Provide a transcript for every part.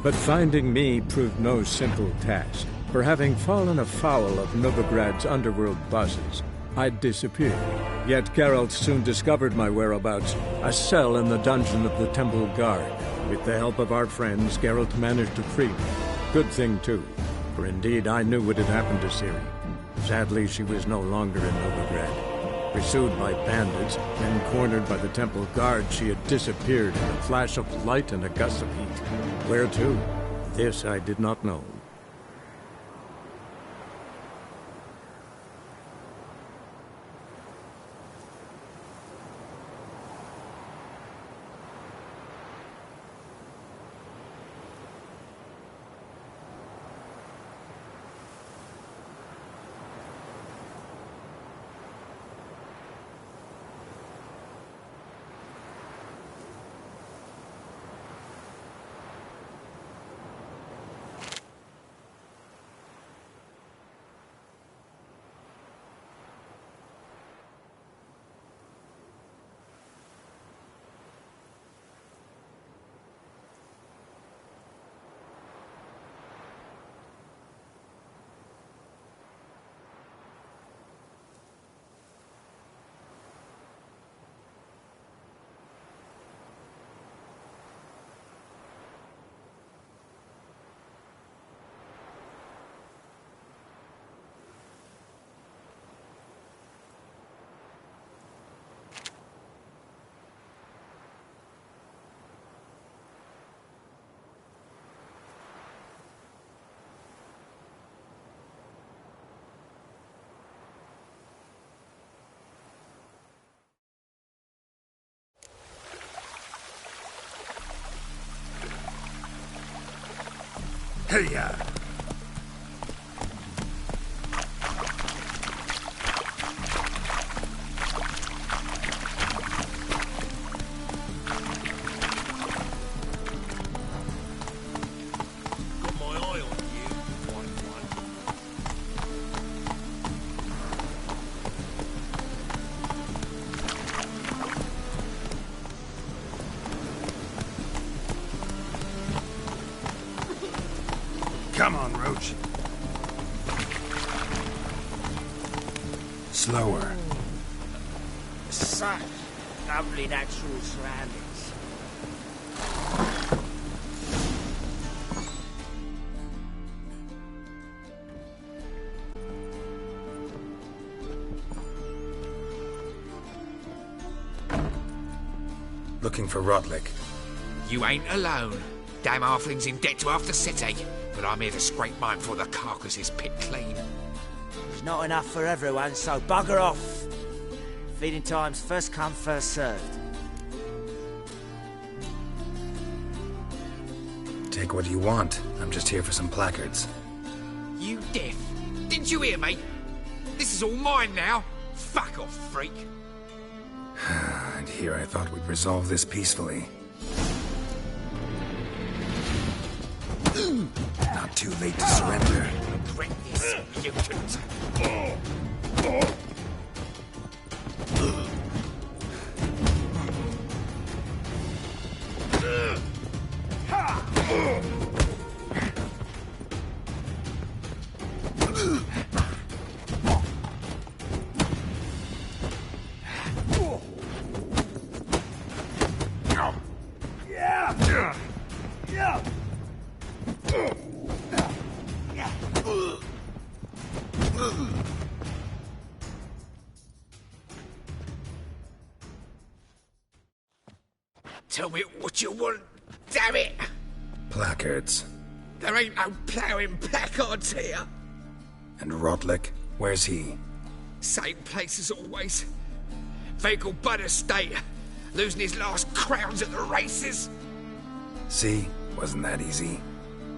But finding me proved no simple task, for having fallen afoul of Novigrad's underworld bosses, I'd disappeared. Yet Geralt soon discovered my whereabouts, a cell in the dungeon of the Temple Guard. With the help of our friends, Geralt managed to free me. Good thing, too, for indeed I knew what had happened to Ciri. Sadly, she was no longer in Novigrad. Pursued by bandits, then cornered by the Temple Guard, she had disappeared in a flash of light and a gust of heat. Where to? This I did not know. Hey-ya! Come on, Roach. Slower. Such lovely natural surroundings. Looking for Rotlick. You ain't alone. Damn halfling's in debt to half the city. But I'm here to scrape mine before the carcass pit clean. There's not enough for everyone, so bugger off. Feeding time's first come, first served. Take what you want. I'm just here for some placards. You deaf? Didn't you hear me? This is all mine now. Fuck off, freak. And here I thought we'd resolve this peacefully. Not too late to surrender. Regret this, mutant. Tell me what you want, damn it! Placards. There ain't no ploughing placards here. And Rotlick? Where's he? Same place as always. Vehicle Bud Estate. Losing his last crowns at the races. See? Wasn't that easy?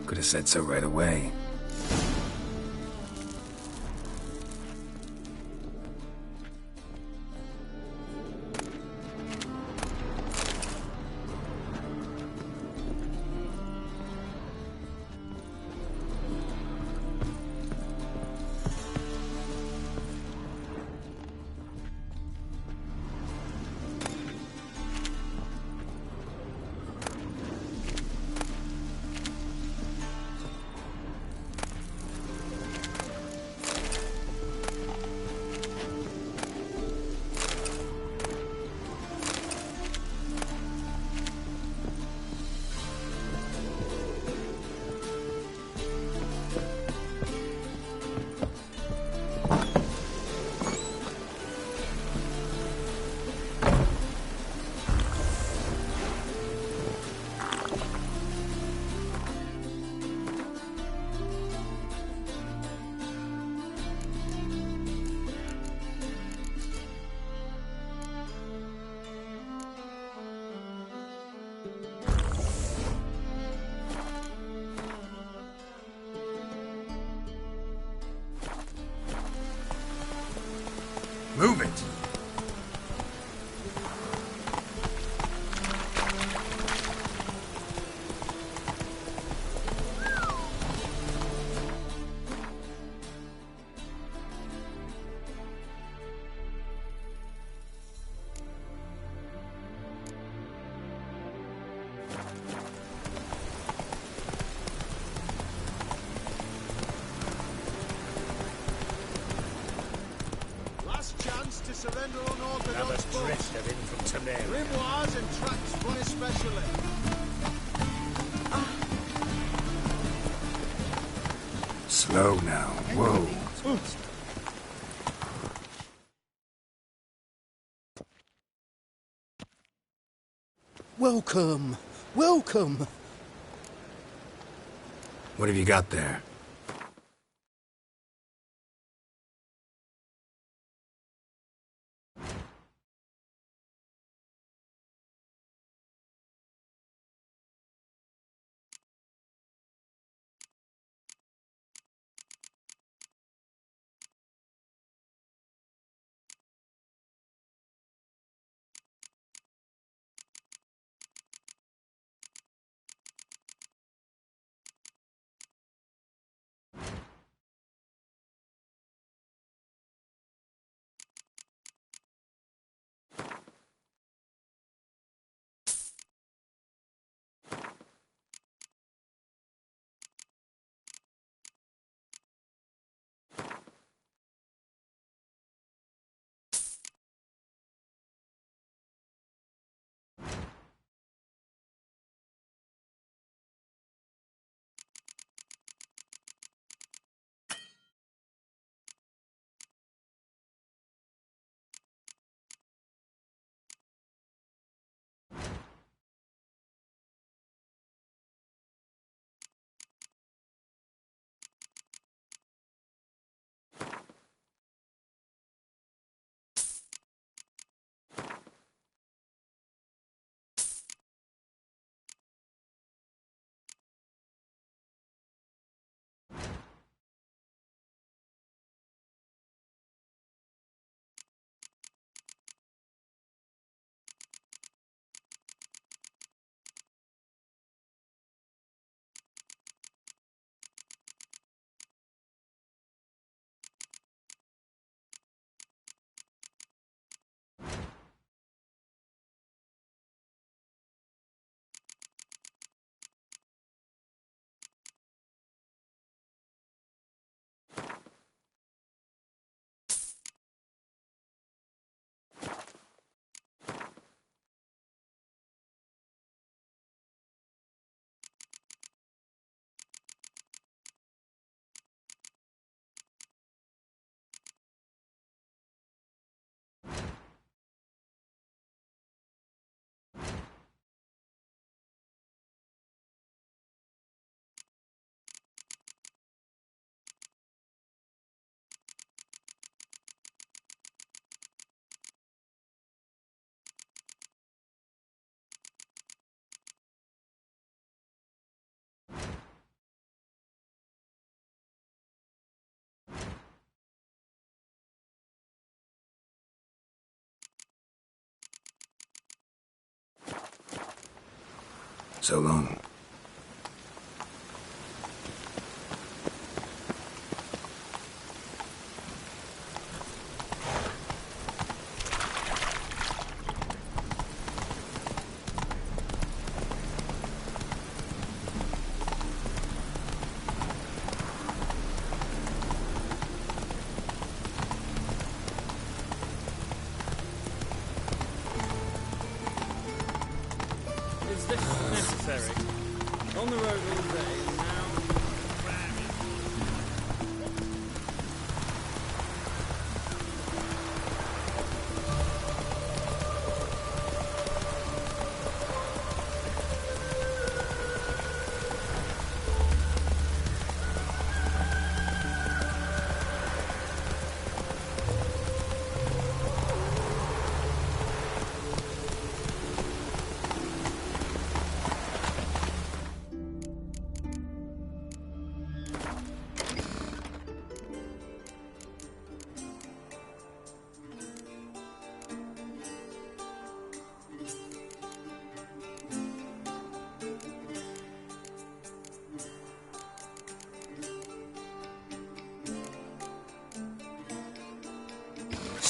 Could have said so right away. Move it! To surrender unorthodox books. Drifter in from Tamara. Grimoires and tracts run especially. Slow now. Whoa. Welcome. Welcome. What have you got there? So long. Is this necessary? On the road all day, now...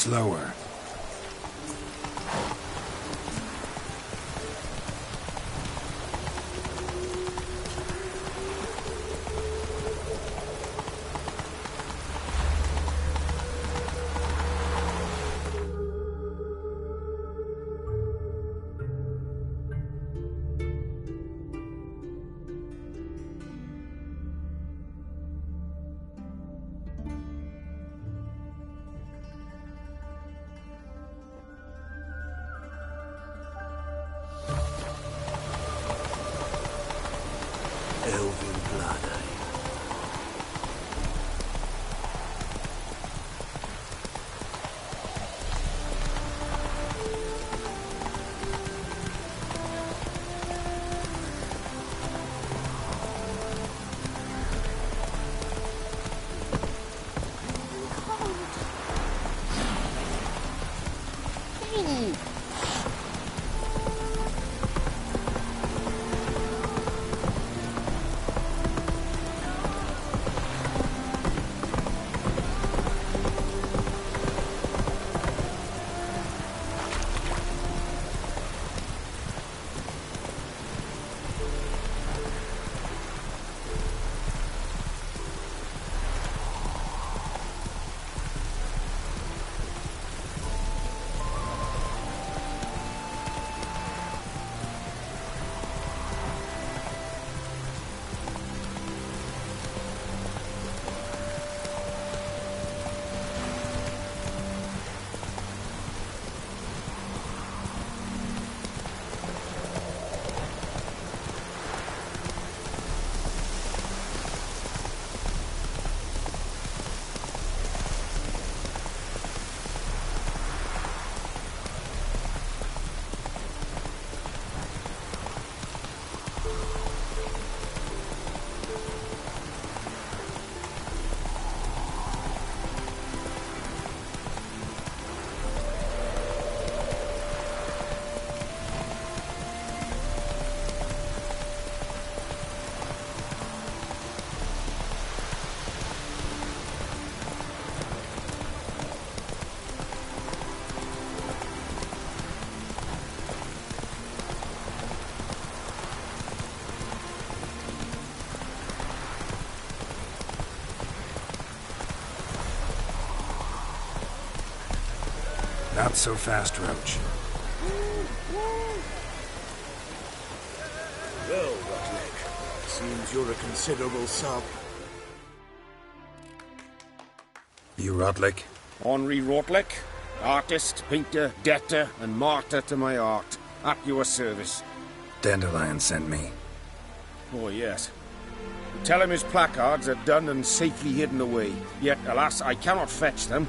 Slower. Elven blood, eh? Not so fast, Roach. Well, Rotlick, seems you're a considerable sub. You Rotlick? Henri Rotlick, artist, painter, debtor, and martyr to my art. At your service. Dandelion sent me. Oh, yes. Tell him his placards are done and safely hidden away. Yet, alas, I cannot fetch them,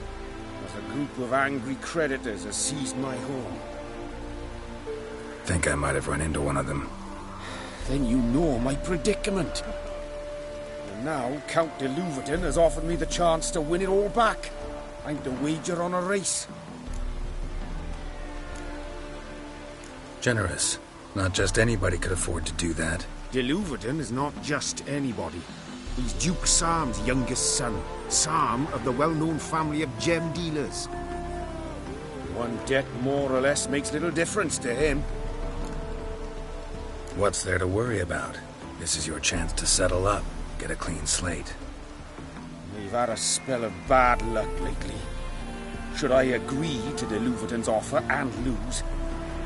as a group of angry creditors has seized my home. Think I might have run into one of them. Then you know my predicament. And now Count de Louverton has offered me the chance to win it all back. I'm to wager on a race. Generous. Not just anybody could afford to do that. De Louverton is not just anybody. He's Duke Sam's youngest son. Sam of the well-known family of gem dealers. One debt more or less makes little difference to him. What's there to worry about? This is your chance to settle up, get a clean slate. We've had a spell of bad luck lately. Should I agree to de Louverton's offer and lose,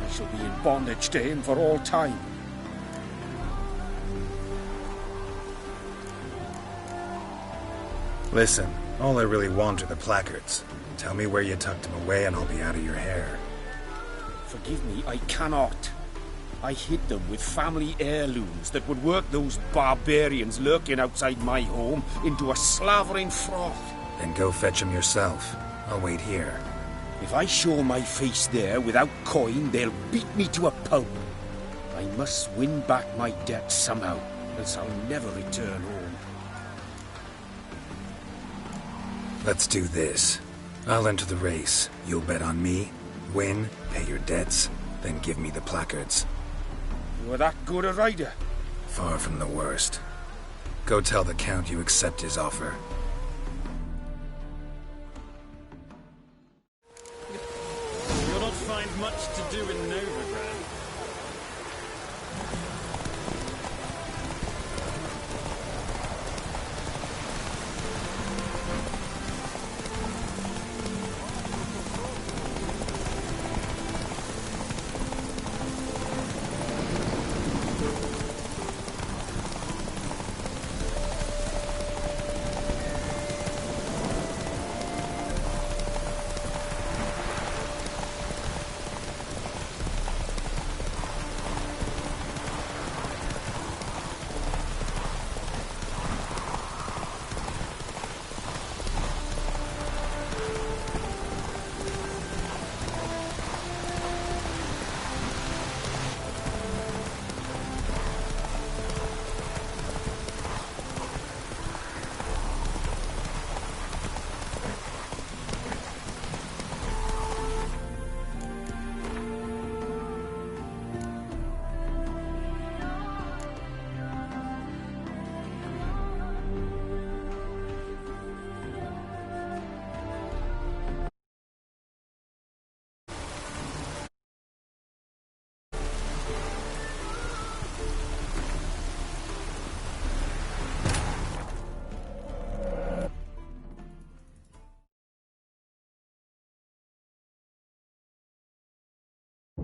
I shall be in bondage to him for all time. Listen, all I really want are the placards. Tell me where you tucked them away and I'll be out of your hair. Forgive me, I cannot. I hid them with family heirlooms that would work those barbarians lurking outside my home into a slavering froth. Then go fetch them yourself. I'll wait here. If I show my face there without coin, they'll beat me to a pulp. I must win back my debt somehow, else I'll never return home. Let's do this. I'll enter the race. You'll bet on me, win, pay your debts, then give me the placards. You're that good a rider? Far from the worst. Go tell the Count you accept his offer. do in Novigrad?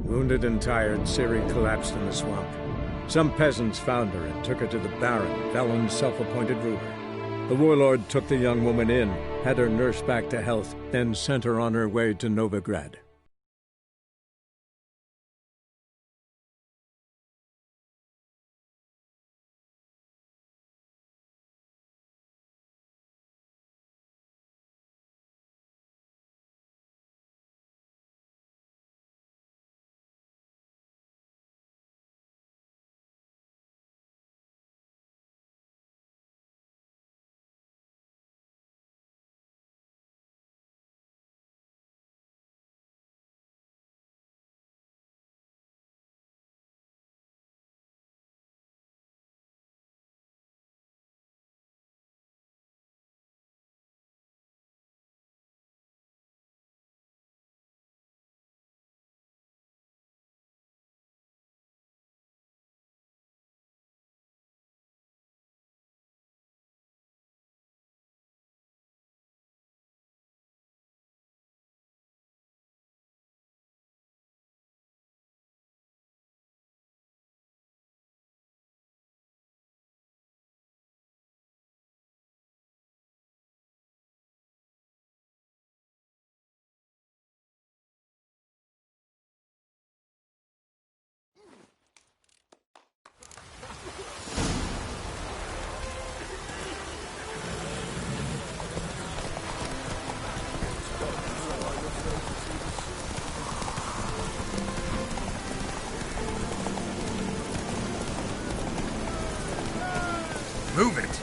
Wounded and tired, Ciri collapsed in the swamp. Some peasants found her and took her to the Baron, Velen's self-appointed ruler. The warlord took the young woman in, had her nursed back to health, then sent her on her way to Novigrad. Move it!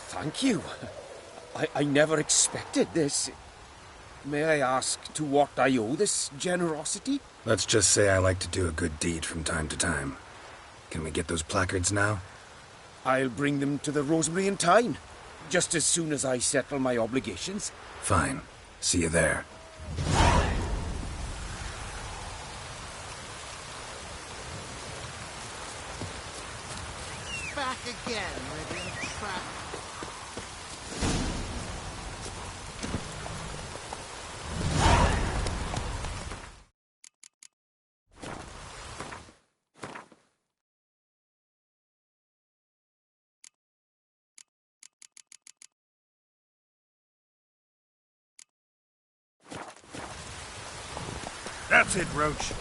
Thank you. I never expected this. May I ask to what I owe this generosity? Let's just say I like to do a good deed from time to time. Can we get those placards now? I'll bring them to the Rosemary in time, just as soon as I settle my obligations. Fine. See you there. Back again with your trap. That's it, Roach.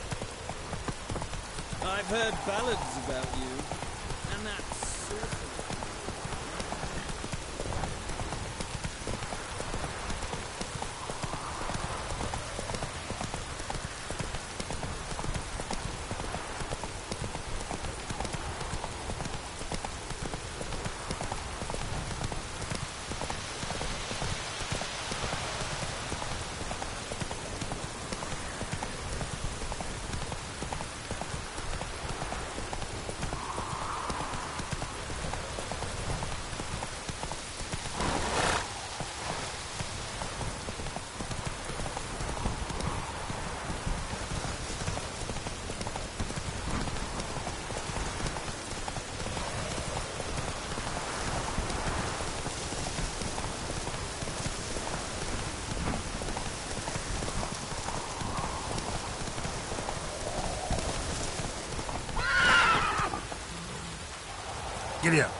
I've heard ballads about you, and that's sort of... Giddy up.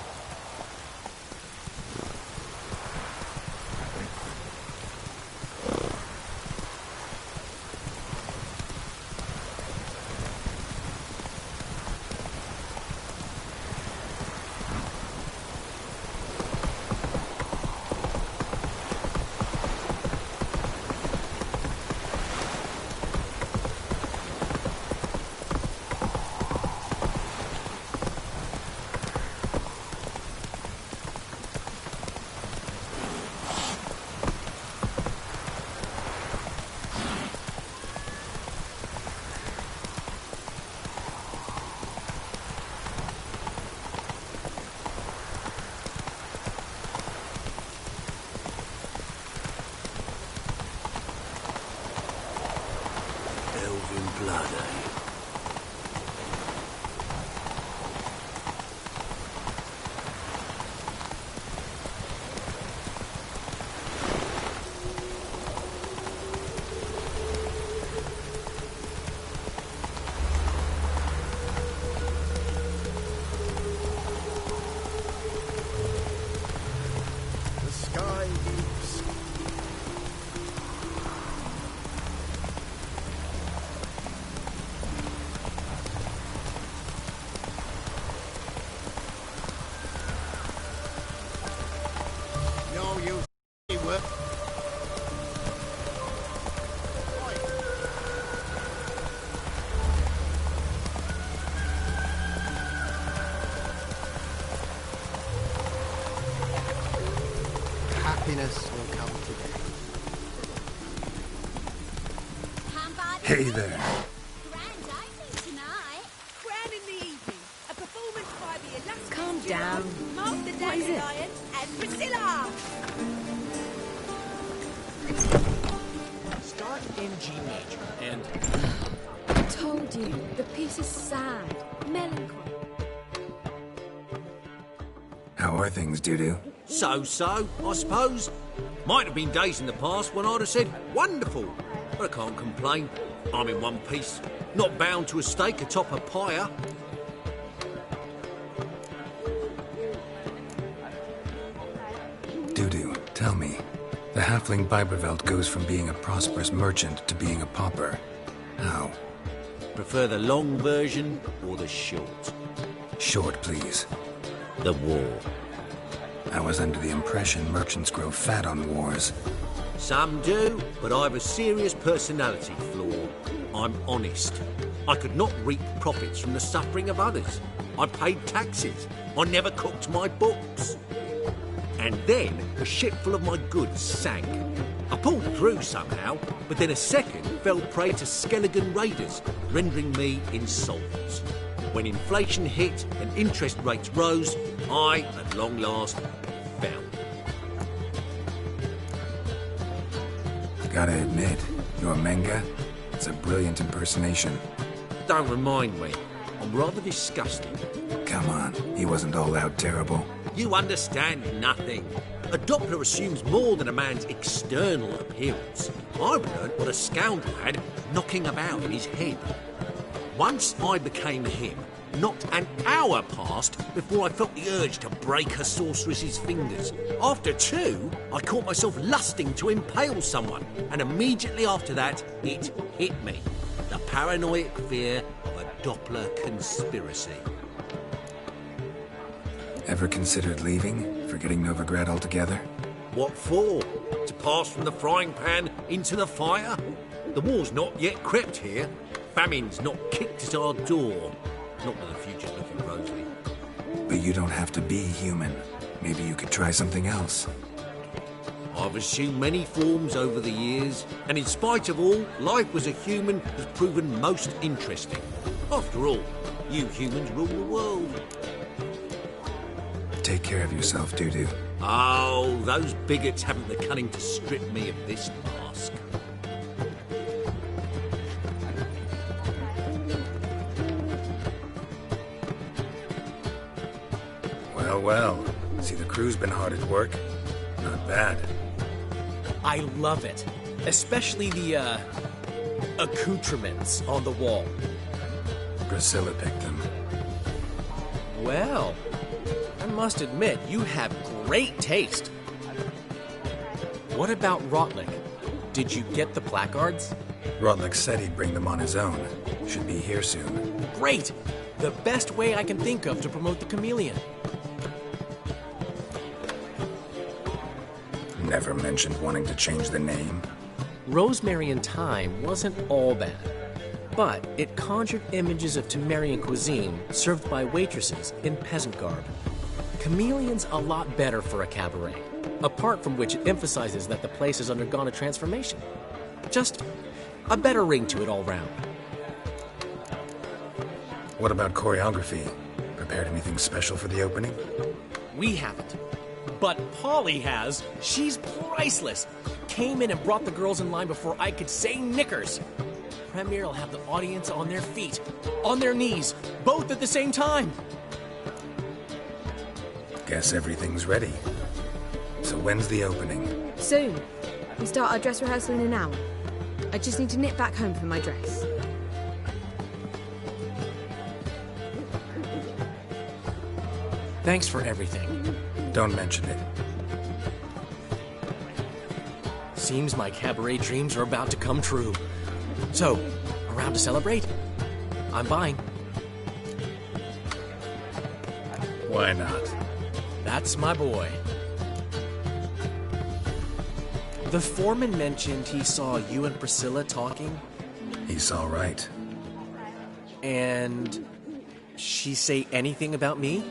Happiness will come today. Hey there. Grand opening tonight. Grand in the evening. A performance by the illustrious Calm down. Mark the What is it? Dandelion and Priscilla. Start in G major and... I told you, the piece is sad, melancholy. How are things, Doo-Doo? So, I suppose. Might have been days in the past when I'd have said, wonderful. But I can't complain. I'm in one piece. Not bound to a stake atop a pyre. Doo-Doo, tell me. The halfling Biberveld goes from being a prosperous merchant to being a pauper. How? Prefer the long version or the short? Short, please. The war. I was under the impression merchants grow fat on wars. Some do, but I have a serious personality flaw. I'm honest. I could not reap profits from the suffering of others. I paid taxes. I never cooked my books. And then a ship full of my goods sank. I pulled through somehow, but then a second fell prey to Skelligan raiders, rendering me insolvent. When inflation hit and interest rates rose, I, at long last, fell. Gotta admit, your Menga, it's a brilliant impersonation. Don't remind me. I'm rather disgusted. Come on, he wasn't all out terrible. You understand nothing. A Doppler assumes more than a man's external appearance. I've learned what a scoundrel had knocking about in his head. Once I became him, not an hour passed before I felt the urge to break a sorceress's fingers. After two, I caught myself lusting to impale someone, and immediately after that, it hit me. The paranoid fear of a Doppler conspiracy. Ever considered leaving? Forgetting Novigrad altogether? What for? To pass from the frying pan into the fire? The war's not yet crept here. Famine's not kicked at our door. Not that the future's looking rosy. But you don't have to be human. Maybe you could try something else. I've assumed many forms over the years, and in spite of all, life as a human has proven most interesting. After all, you humans rule the world. Take care of yourself, Dudu. Oh, those bigots haven't the cunning to strip me of this mask. Well, well. See, the crew's been hard at work. Not bad. I love it. Especially the, accoutrements on the wall. Priscilla picked them. Well, I must admit, you have great taste. What about Rotlick? Did you get the placards? Rotlick said he'd bring them on his own. Should be here soon. Great! The best way I can think of to promote the chameleon. Never mentioned wanting to change the name. Rosemary and Thyme wasn't all bad, but it conjured images of Temerian cuisine served by waitresses in peasant garb. Chameleon's a lot better for a cabaret, apart from which it emphasizes that the place has undergone a transformation. Just a better ring to it all round. What about choreography? Prepared anything special for the opening? We haven't. But Polly has. She's priceless. Came in and brought the girls in line before I could say knickers. Premiere will have the audience on their feet, on their knees, both at the same time. Guess everything's ready. So when's the opening? Soon. We start our dress rehearsal in an hour. I just need to nip back home for my dress. Thanks for everything. Don't mention it. Seems my cabaret dreams are about to come true. So, around to celebrate? I'm buying. Why not? That's my boy. The foreman mentioned he saw you and Priscilla talking. He saw right. And she say anything about me?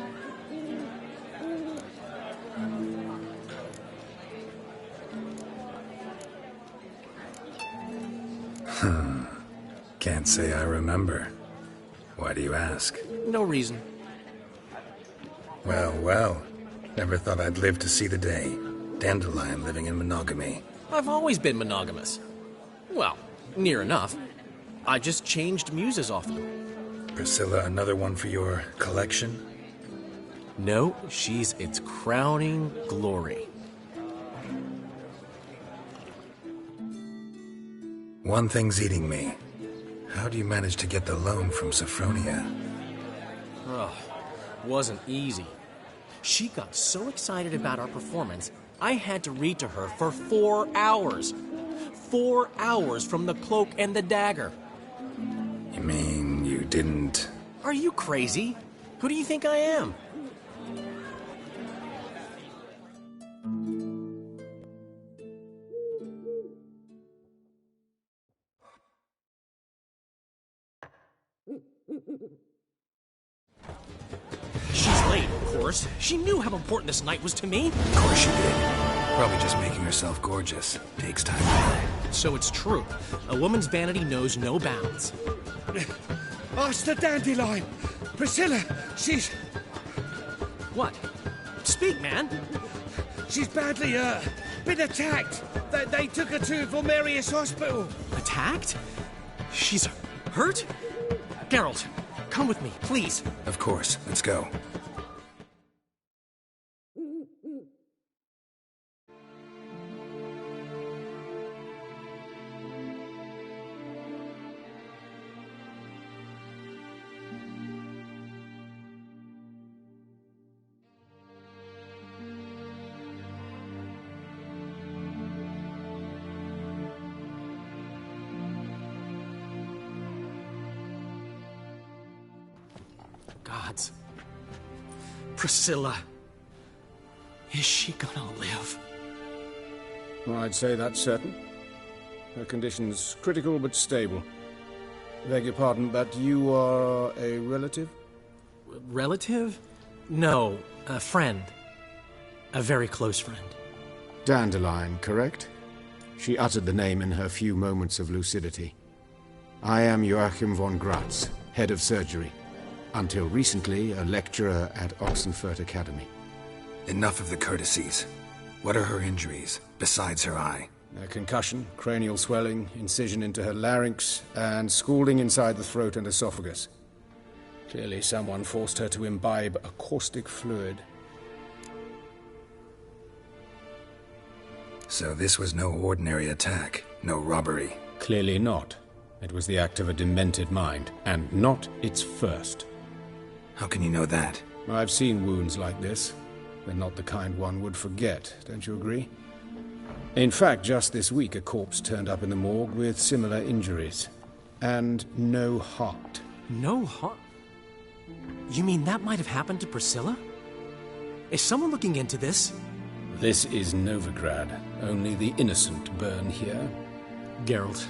Can't say I remember. Why do you ask? No reason. Well, well. Never thought I'd live to see the day. Dandelion living in monogamy. I've always been monogamous. Well, near enough. I just changed muses often. Priscilla, another one for your collection? No, she's its crowning glory. One thing's eating me. How do you manage to get the loan from Sophronia? Oh, wasn't easy. She got so excited about our performance, I had to read to her for 4 hours. 4 hours from the Cloak and the Dagger. You mean you didn't... Are you crazy? Who do you think I am? She's late, of course. She knew how important this night was to me. Of course she did. Probably just making herself gorgeous. Takes time. So it's true. A woman's vanity knows no bounds. Ask the dandelion. Priscilla, she's... What? Speak, man. She's badly, been attacked. They took her to Vulmerius Hospital. Attacked? She's hurt? Geralt, come with me, please. Of course. Let's go. Gods. Priscilla. Is she gonna live? Well, I'd say that's certain. Her condition's critical but stable. Beg your pardon, but you are a relative? Relative? No, a friend. A very close friend. Dandelion, correct? She uttered the name in her few moments of lucidity. I am Joachim von Gratz, head of surgery. Until recently, a lecturer at Oxenfurt Academy. Enough of the courtesies. What are her injuries, besides her eye? A concussion, cranial swelling, incision into her larynx, and scalding inside the throat and esophagus. Clearly someone forced her to imbibe a caustic fluid. So this was no ordinary attack, no robbery. Clearly not. It was the act of a demented mind, and not its first. How can you know that? I've seen wounds like this. They're not the kind one would forget, don't you agree? In fact, just this week a corpse turned up in the morgue with similar injuries. And no heart. No heart? You mean that might have happened to Priscilla? Is someone looking into this? This is Novigrad. Only the innocent burn here. Geralt,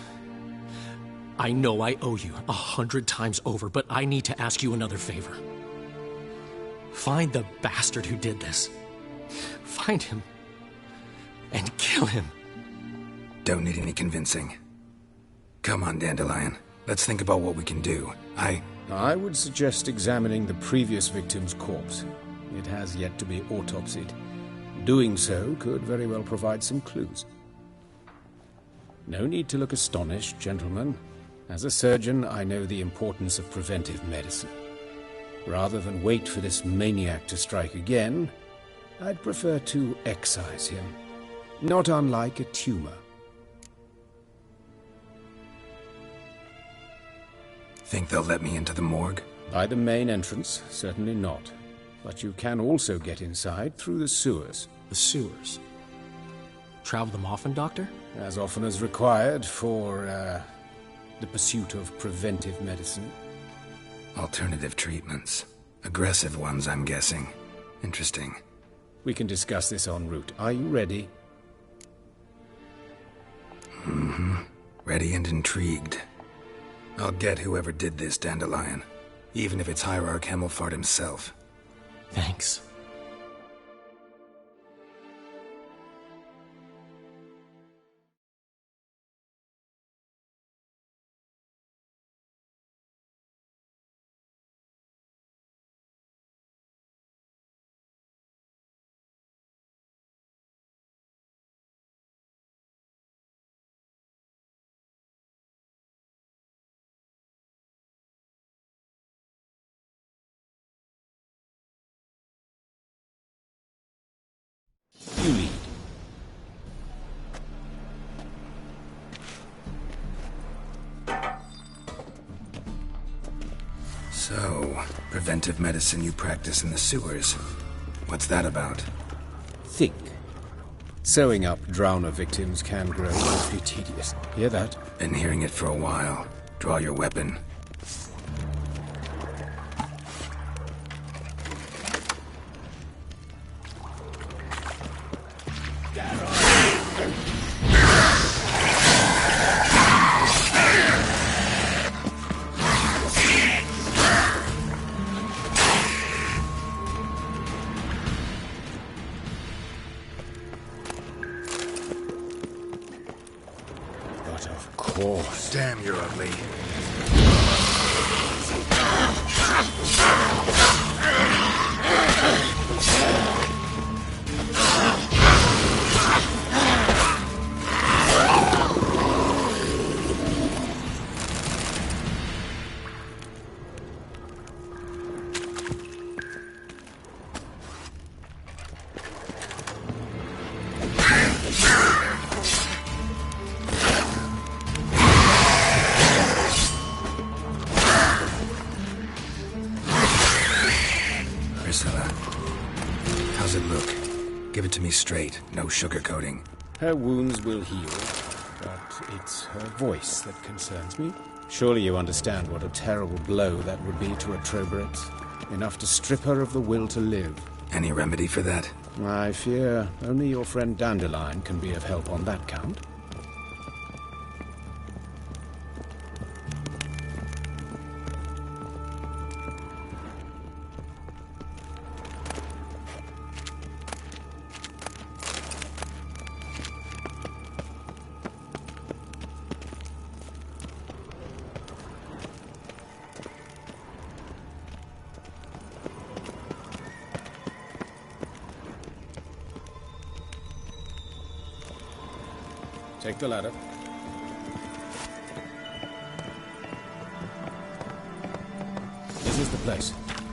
I know I owe you 100 times over, but I need to ask you another favor. Find the bastard who did this. Find him. And kill him. Don't need any convincing. Come on, Dandelion. Let's think about what we can do. I would suggest examining the previous victim's corpse. It has yet to be autopsied. Doing so could very well provide some clues. No need to look astonished, gentlemen. As a surgeon, I know the importance of preventive medicine. Rather than wait for this maniac to strike again, I'd prefer to excise him. Not unlike a tumor. Think they'll let me into the morgue? By the main entrance, certainly not. But you can also get inside through the sewers. The sewers? Travel them often, Doctor? As often as required for, the pursuit of preventive medicine. Alternative treatments. Aggressive ones, I'm guessing. Interesting. We can discuss this en route. Are you ready? Mm-hmm. Ready and intrigued. I'll get whoever did this, Dandelion. Even if it's Hierarch Hemmelfart himself. Thanks. You lead. So, preventive medicine you practice in the sewers. What's that about? Think. Sewing up drowner victims can grow awfully tedious. Hear that? Been hearing it for a while. Draw your weapon. Damn, you're ugly. How's it look? Give it to me straight, no sugarcoating. Her wounds will heal, but it's her voice that concerns me. Surely you understand what a terrible blow that would be to a Troberet. Enough to strip her of the will to live. Any remedy for that? I fear only your friend Dandelion can be of help on that count. Take the ladder. This is the place.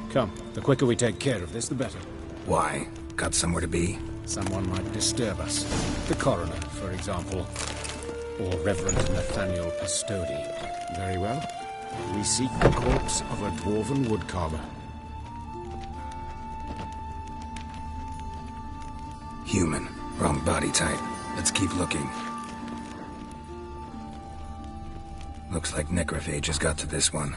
Come, the quicker we take care of this, the better. Why? Got somewhere to be? Someone might disturb us. The coroner, for example. Or Reverend Nathaniel Pastodi. Very well. We seek the corpse of a dwarven woodcarver. Human. Wrong body type. Let's keep looking. Looks like necrophages got to this one.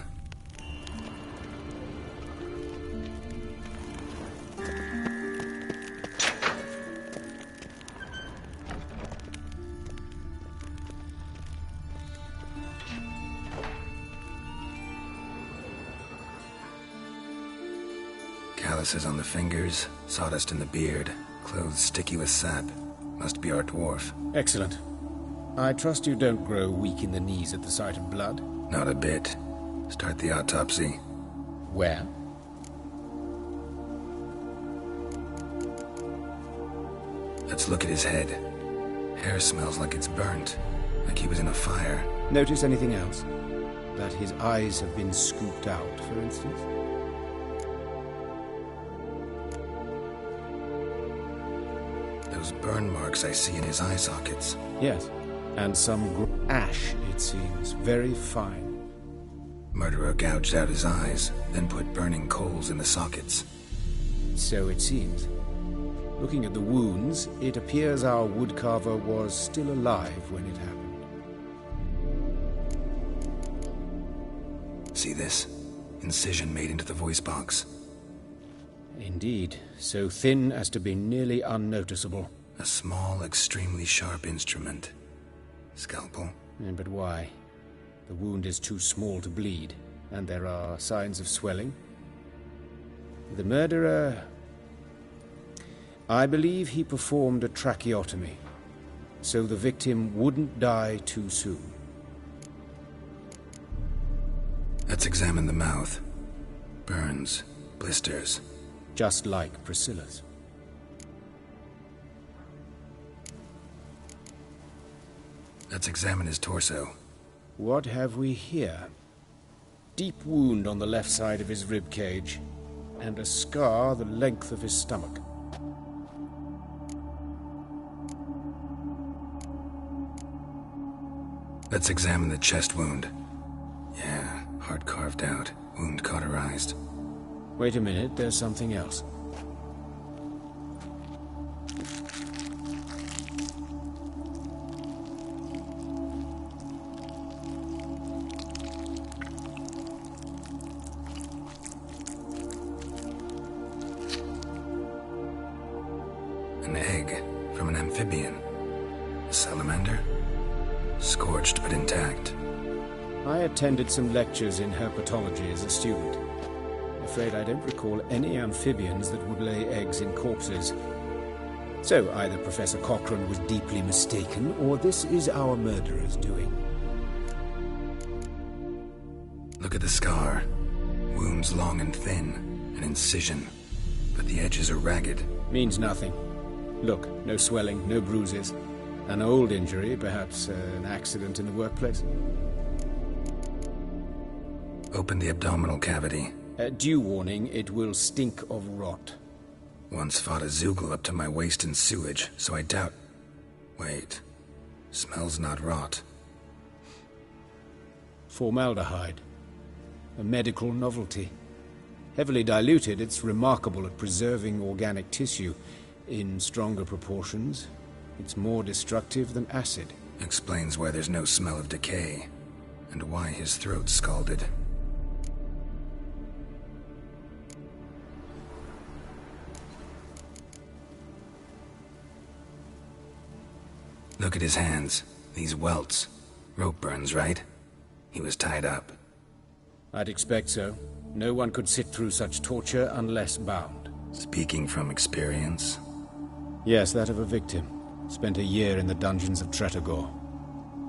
Calluses on the fingers, sawdust in the beard, clothes sticky with sap. Must be our dwarf. Excellent. I trust you don't grow weak in the knees at the sight of blood? Not a bit. Start the autopsy. Where? Let's look at his head. Hair smells like it's burnt, like he was in a fire. Notice anything else? That his eyes have been scooped out, for instance? Those burn marks I see in his eye sockets. Yes. And some ash, it seems. Very fine. Murderer gouged out his eyes, then put burning coals in the sockets. So it seems. Looking at the wounds, it appears our woodcarver was still alive when it happened. See this? Incision made into the voice box. Indeed. So thin as to be nearly unnoticeable. A small, extremely sharp instrument. Scalpel? But why? The wound is too small to bleed, and there are signs of swelling. The murderer... I believe he performed a tracheotomy, so the victim wouldn't die too soon. Let's examine the mouth. Burns, blisters. Just like Priscilla's. Let's examine his torso. What have we here? Deep wound on the left side of his rib cage, and a scar the length of his stomach. Let's examine the chest wound. Yeah, heart carved out, wound cauterized. Wait a minute, there's something else. An egg from an amphibian. A salamander? Scorched but intact. I attended some lectures in herpetology as a student. Afraid I don't recall any amphibians that would lay eggs in corpses. So either Professor Cochrane was deeply mistaken, or this is our murderer's doing. Look at the scar. Wounds long and thin. An incision. But the edges are ragged. Means nothing. Look, no swelling, no bruises. An old injury, perhaps an accident in the workplace. Open the abdominal cavity. Due warning, it will stink of rot. Once fought a Zoogle up to my waist in sewage, so I doubt... Wait. Smells not rot. Formaldehyde. A medical novelty. Heavily diluted, it's remarkable at preserving organic tissue. In stronger proportions, it's more destructive than acid. Explains why there's no smell of decay, and why his throat's scalded. Look at his hands. These welts. Rope burns, right? He was tied up. I'd expect so. No one could sit through such torture unless bound. Speaking from experience? Yes, that of a victim. Spent a year in the dungeons of Tretogor.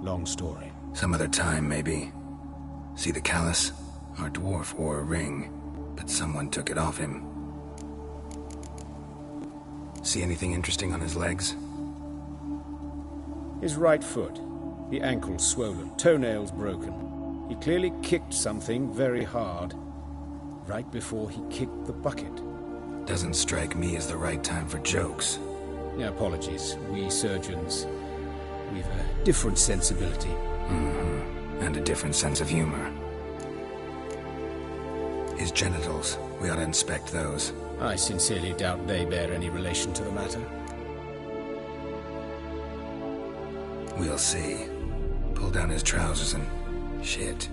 Long story. Some other time, maybe. See the callus? Our dwarf wore a ring, but someone took it off him. See anything interesting on his legs? His right foot. The ankle swollen, toenails broken. He clearly kicked something very hard. Right before he kicked the bucket. Doesn't strike me as the right time for jokes. Yeah, apologies. We surgeons, we've a different sensibility. Mm-hmm. And a different sense of humor. His genitals, we ought to inspect those. I sincerely doubt they bear any relation to the matter. We'll see. Pull down his trousers and... shit.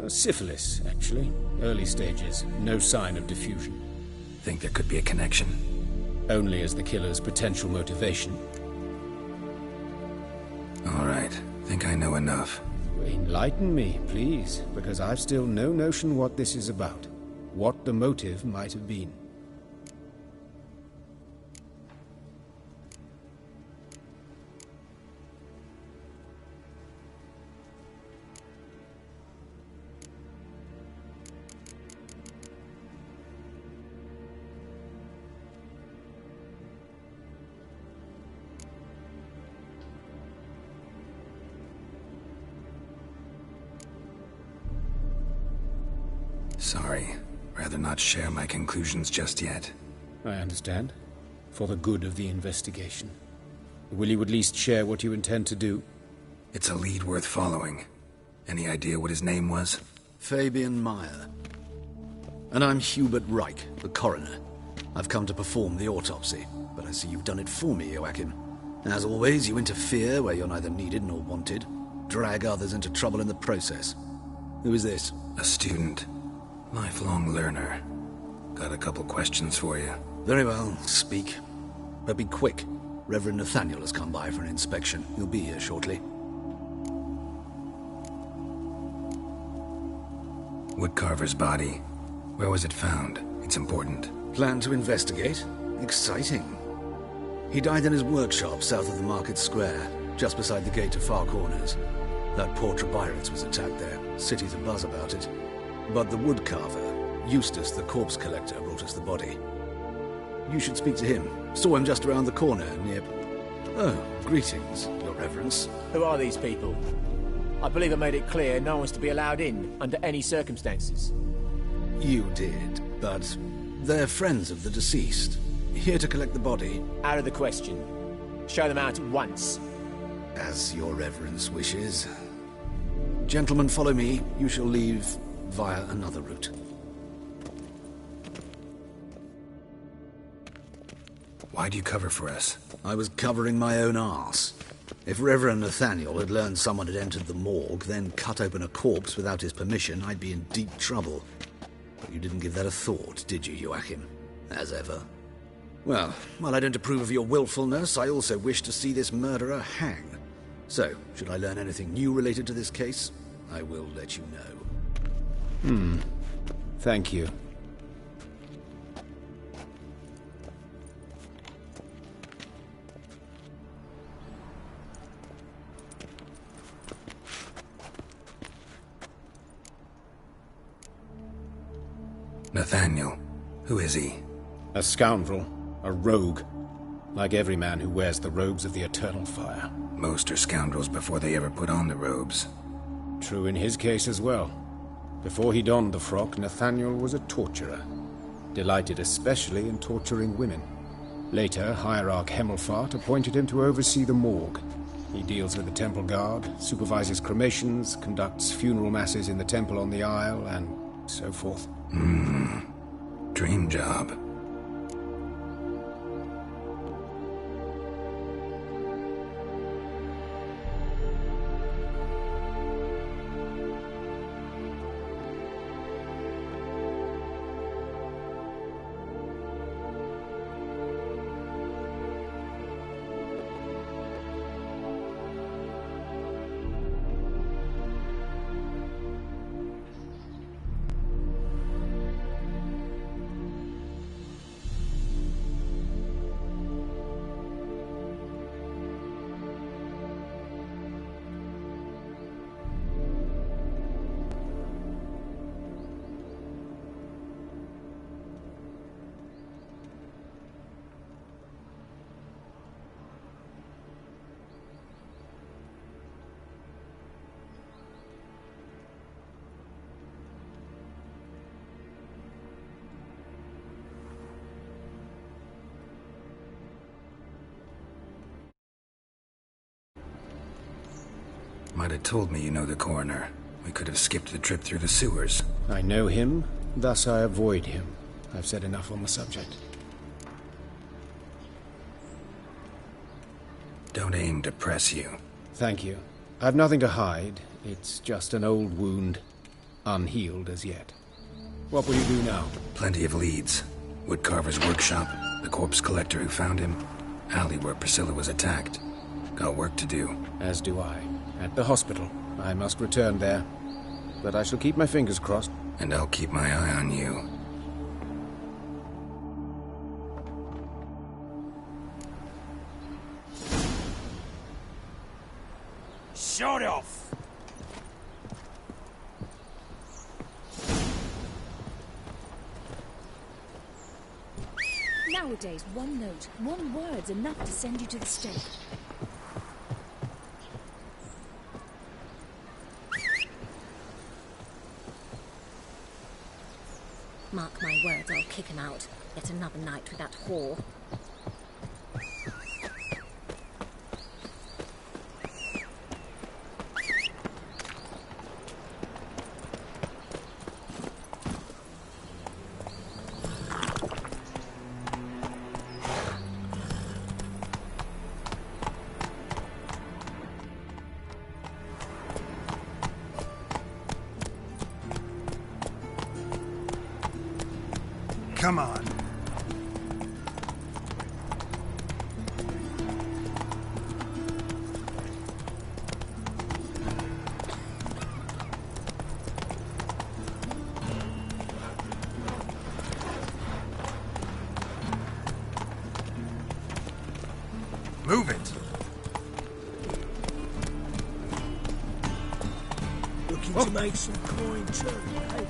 Syphilis, actually. Early stages. No sign of diffusion. Think there could be a connection? Only as the killer's potential motivation. All right. Think I know enough. Enlighten me, please, because I've still no notion what this is about. What the motive might have been. Sorry. Rather not share my conclusions just yet. I understand. For the good of the investigation. Will you at least share what you intend to do? It's a lead worth following. Any idea what his name was? Fabian Meyer. And I'm Hubert Reich, the coroner. I've come to perform the autopsy, but I see you've done it for me, Joachim. As always, you interfere where you're neither needed nor wanted. Drag others into trouble in the process. Who is this? A student. Lifelong learner. Got a couple questions for you. Very well, speak. But be quick. Reverend Nathaniel has come by for an inspection. He'll be here shortly. Woodcarver's body. Where was it found? It's important. Plan to investigate? Exciting. He died in his workshop south of the market square, just beside the gate to Far Corners. That poor Trebirates was attacked there. City's abuzz about it. But the woodcarver, Eustace the corpse collector, brought us the body. You should speak to him. Saw him just around the corner near... Oh, greetings, Your Reverence. Who are these people? I believe I made it clear no one's to be allowed in, under any circumstances. You did, but they're friends of the deceased. Here to collect the body. Out of the question. Show them out at once. As Your Reverence wishes. Gentlemen, follow me. You shall leave via another route. Why'd you cover for us? I was covering my own arse. If Reverend Nathaniel had learned someone had entered the morgue, then cut open a corpse without his permission, I'd be in deep trouble. But you didn't give that a thought, did you, Joachim? As ever. Well, while I don't approve of your willfulness, I also wish to see this murderer hang. So, should I learn anything new related to this case, I will let you know. Thank you. Nathaniel. Who is he? A scoundrel. A rogue. Like every man who wears the robes of the Eternal Fire. Most are scoundrels before they ever put on the robes. True in his case as well. Before he donned the frock, Nathaniel was a torturer. Delighted especially in torturing women. Later, Hierarch Hemmelfart appointed him to oversee the morgue. He deals with the temple guard, supervises cremations, conducts funeral masses in the temple on the Isle, and so forth. Dream job. Might have told me you know the coroner. We could have skipped the trip through the sewers. I know him, thus I avoid him. I've said enough on the subject. Don't aim to press you. Thank you. I've nothing to hide. It's just an old wound, unhealed as yet. What will you do now? Plenty of leads. Woodcarver's workshop, the corpse collector who found him, alley where Priscilla was attacked. Got work to do. As do I. At the hospital. I must return there. But I shall keep my fingers crossed. And I'll keep my eye on you. Shut off! Nowadays, one note, one word's enough to send you to the stake. Mark my words, I'll kick him out. Yet another night with that whore. Come on. Move it. Looking to make some coin too, eh?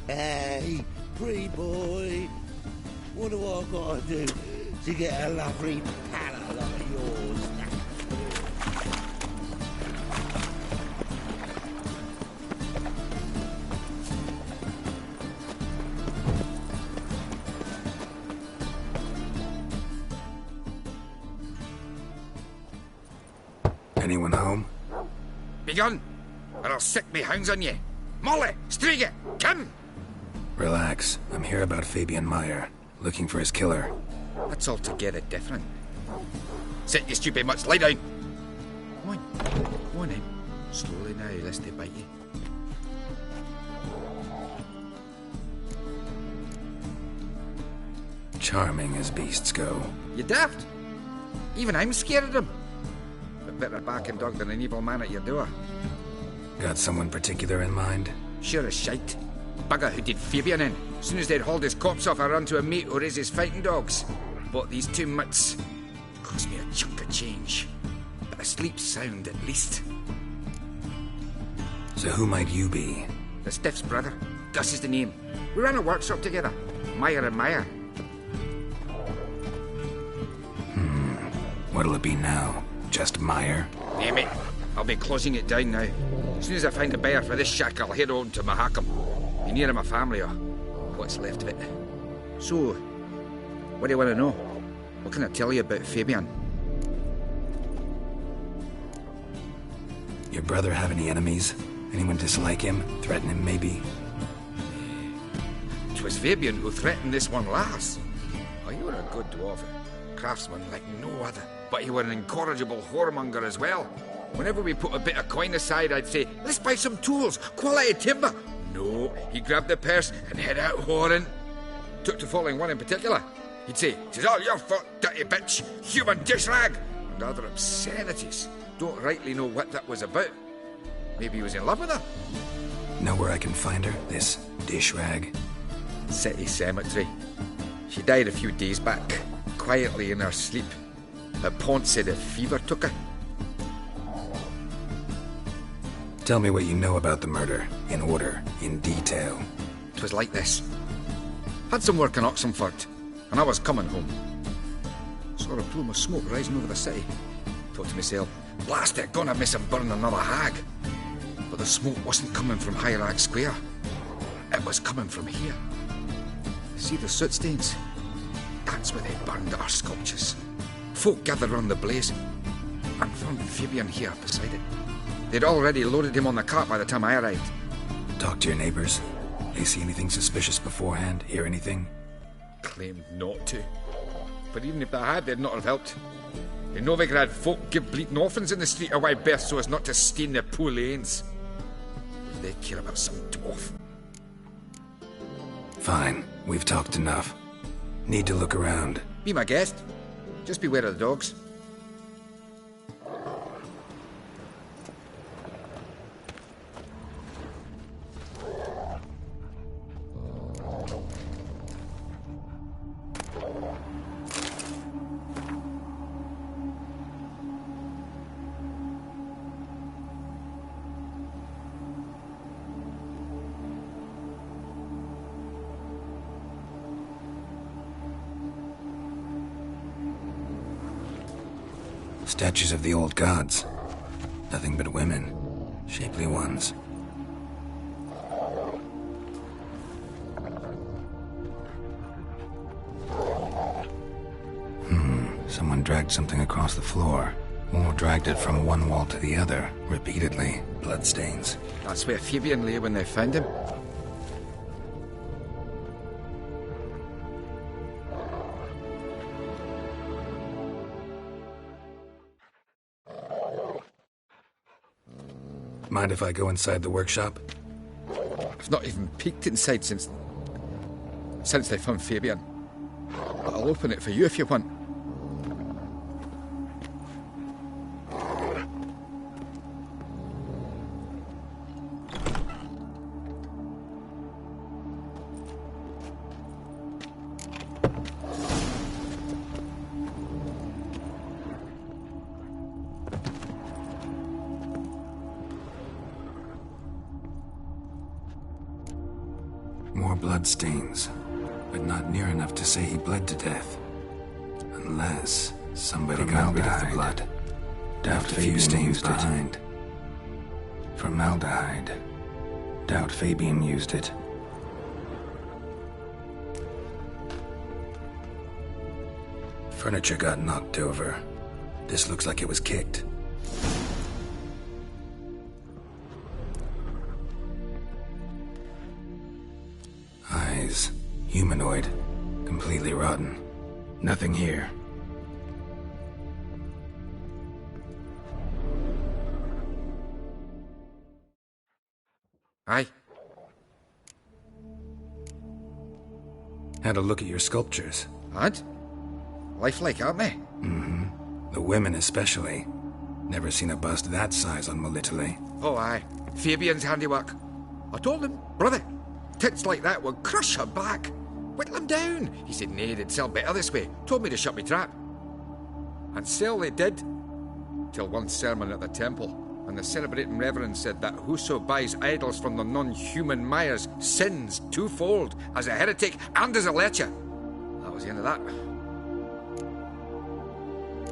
Hey, pretty boy. What do I gotta do to get a lovely palate like yours? Anyone home? Begun, or I'll sick me hounds on you. Molly, Striga, come! Relax. I'm here about Fabian Meyer, looking for his killer. That's altogether different. Sit, you stupid mutts, lie down. Come on in. Slowly now, lest they bite you. Charming as beasts go. You daft? Even I'm scared of them. But better back and dog than an evil man at your door. Got someone particular in mind? Sure as shite. Bugger who did Fabian in. As soon as they'd hauled his corpse off, I run to a mate who raised his fighting dogs. Bought these 2 mutts. Cost me a chunk of change. But I sleep sound at least. So who might you be? The Stiff's brother. Gus is the name. We ran a workshop together. Meyer and Meyer. What'll it be now? Just Meyer? Yeah, mate. I'll be closing it down now. As soon as I find a buyer for this shack, I'll head on to Mahakam. Be near my family, or what's left of it. So, what do you want to know? What can I tell you about Fabian? Your brother have any enemies? Anyone dislike him? Threaten him, maybe? 'Twas Fabian who threatened this one last. Oh, you were a good dwarf. Craftsman like no other. But you were an incorrigible whoremonger as well. Whenever we put a bit of coin aside, I'd say, let's buy some tools, quality timber. No, he grabbed the purse and head out whoring. Took to following one in particular. He'd say, "'Tis all your fault, dirty bitch, human dish rag," and other obscenities. Don't rightly know what that was about. Maybe he was in love with her. Know where I can find her, this dish rag? City cemetery. She died a few days back, quietly in her sleep. Her pont said a fever took her. Tell me what you know about the murder, in order, in detail. 'Twas like this. Had some work in Oxenford, and I was coming home. Saw a plume of smoke rising over the city. Thought to myself, blast it, gonna miss him burn another hag. But the smoke wasn't coming from Hierarch Square. It was coming from here. See the soot stains? That's where they burned our sculptures. Folk gathered round the blaze, and found Fabian here beside it. They'd already loaded him on the cart by the time I arrived. Talk to your neighbors. They see anything suspicious beforehand? Hear anything? Claimed not to. But even if they had, they'd not have helped. In Novigrad, folk give bleating orphans in the street a wide berth so as not to stain their poor lanes. They care about some dwarf. Fine, we've talked enough. Need to look around. Be my guest. Just beware of the dogs. Statues of the old gods. Nothing but women. Shapely ones. Someone dragged something across the floor. Or dragged it from one wall to the other, repeatedly. Bloodstains. That's where Fabian lay when they found him. Mind if I go inside the workshop? I've not even peeked inside since they found Fabian. But I'll open it for you if you want. More bloodstains, but not near enough to say he bled to death. Unless somebody got rid of the blood. Doubt a few stains behind. Formaldehyde. Doubt Fabian used it. Furniture got knocked over. This looks like it was kicked. Eyes. Humanoid. Completely rotten. Nothing here. Aye. Had a look at your sculptures. Aad? Lifelike, aren't they? Mm-hmm. The women especially. Never seen a bust that size on Molitale. Oh, aye. Fabian's handiwork. I told him, brother, tits like that would crush her back. Whittle him down. He said, nay, they'd sell better this way. Told me to shut me trap. And sell they did. Till one sermon at the temple. And the celebrating reverend said that whoso buys idols from the non-human mires sins twofold, as a heretic and as a lecher. That was the end of that.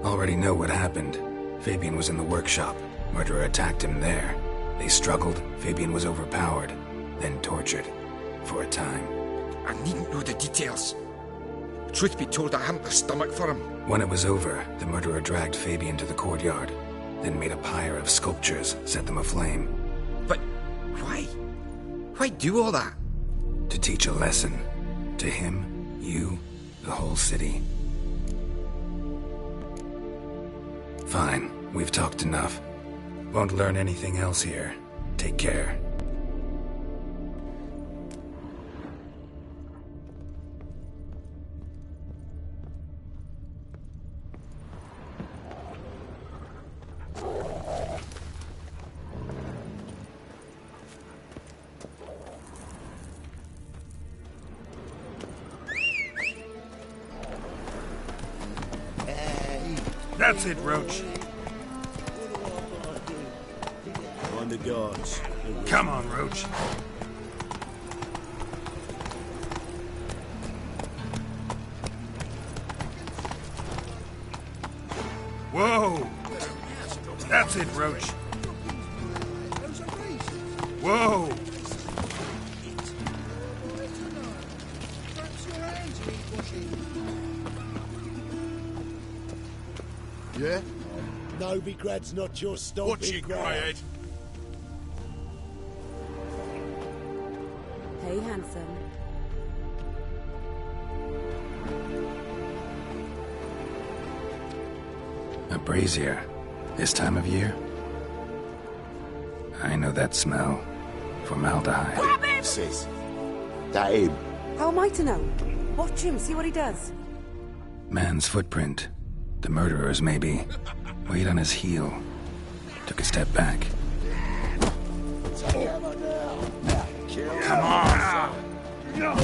Already know what happened. Fabian was in the workshop. Murderer attacked him there. They struggled. Fabian was overpowered, then tortured. For a time. I needn't know the details. Truth be told, I hadn't the stomach for him. When it was over, the murderer dragged Fabian to the courtyard, then made a pyre of sculptures, set them aflame. But why? Why do all that? To teach a lesson. To him, you, the whole city. Fine, we've talked enough. Won't learn anything else here. Take care. That's it, Roach. On the guards. Come on, Roach. Whoa! That's it, Roach. Whoa! Yeah? Novigrad's not your stomping Watch it, Greyhead. Hey, handsome. A brazier. This time of year? I know that smell. Formaldehyde. Sis. That him. How am I to know? Watch him, see what he does. Man's footprint. The murderer's, maybe. Weight on his heel. Took a step back. Come on! You're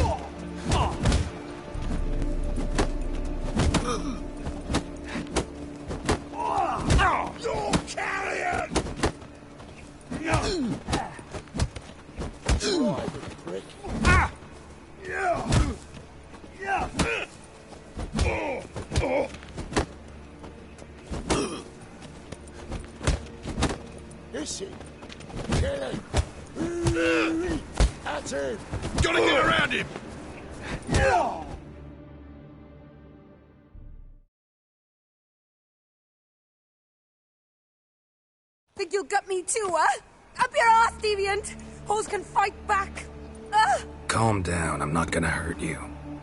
carrion! Prick. Is he? Kill him! That's it! Gotta get around him! Think you'll gut me too, huh? Up your ass, deviant! Hoes can fight back! Calm down, I'm not gonna hurt you.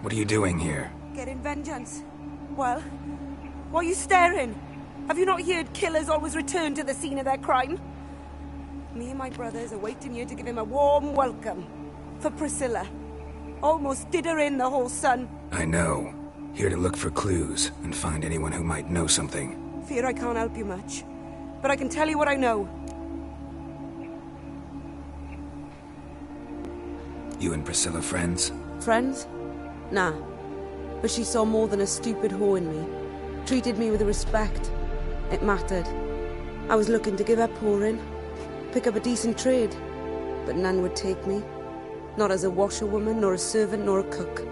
What are you doing here? Getting vengeance. Well, why are you staring? Have you not heard killers always return to the scene of their crime? Me and my brothers are waiting here to give him a warm welcome. For Priscilla. Almost did her in, the whole son. I know. Here to look for clues and find anyone who might know something. Fear I can't help you much. But I can tell you what I know. You and Priscilla friends? Friends? Nah. But she saw more than a stupid whore in me. Treated me with respect. It mattered. I was looking to give her pouring. Pick up a decent trade. But none would take me. Not as a washerwoman, nor a servant, nor a cook.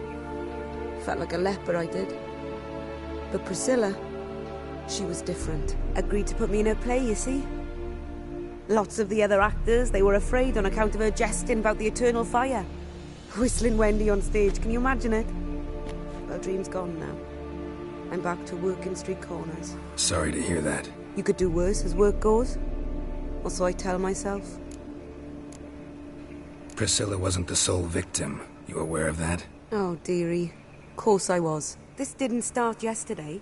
Felt like a leper, I did. But Priscilla, she was different. Agreed to put me in her play, you see. Lots of the other actors, they were afraid on account of her jesting about the eternal fire. Whistling Wendy on stage, can you imagine it? Well, dream's gone now. I'm back to working street corners. Sorry to hear that. You could do worse as work goes. Or so I tell myself. Priscilla wasn't the sole victim. You aware of that? Oh, dearie. Course I was. This didn't start yesterday.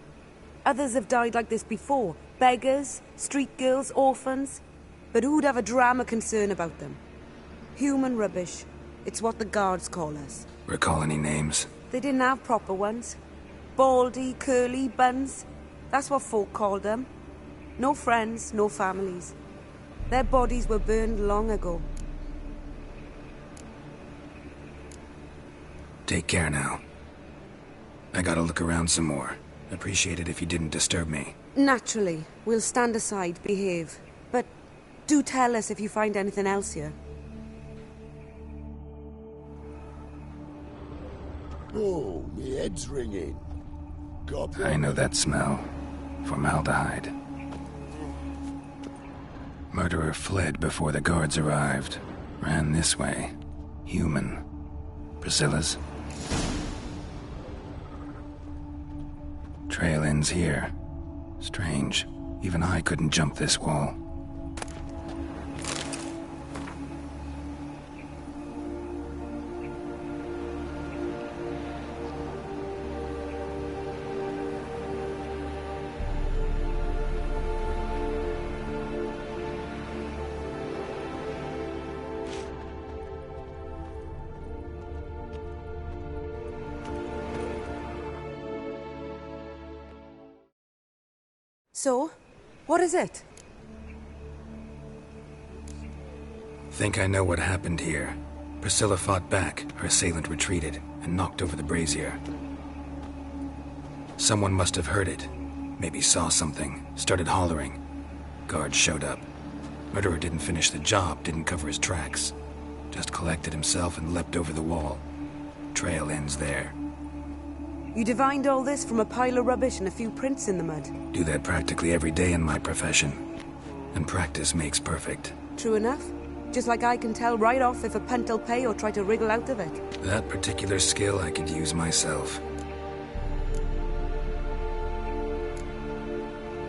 Others have died like this before. Beggars, street girls, orphans. But who'd have a drama concern about them? Human rubbish. It's what the guards call us. Recall any names? They didn't have proper ones. Baldy, curly, buns. That's what folk called them. No friends, no families. Their bodies were burned long ago. Take care now. I gotta look around some more. Appreciate it if you didn't disturb me. Naturally. We'll stand aside, behave. But do tell us if you find anything else here. Oh, my head's ringing. I know that smell. Formaldehyde. Murderer fled before the guards arrived. Ran this way. Human. Priscilla's. Trail ends here. Strange. Even I couldn't jump this wall. So, what is it? Think I know what happened here. Priscilla fought back, her assailant retreated, and knocked over the brazier. Someone must have heard it. Maybe saw something, started hollering. Guards showed up. Murderer didn't finish the job, didn't cover his tracks. Just collected himself and leapt over the wall. Trail ends there. You divined all this from a pile of rubbish and a few prints in the mud. Do that practically every day in my profession. And practice makes perfect. True enough. Just like I can tell right off if a punt'll pay or try to wriggle out of it. That particular skill I could use myself.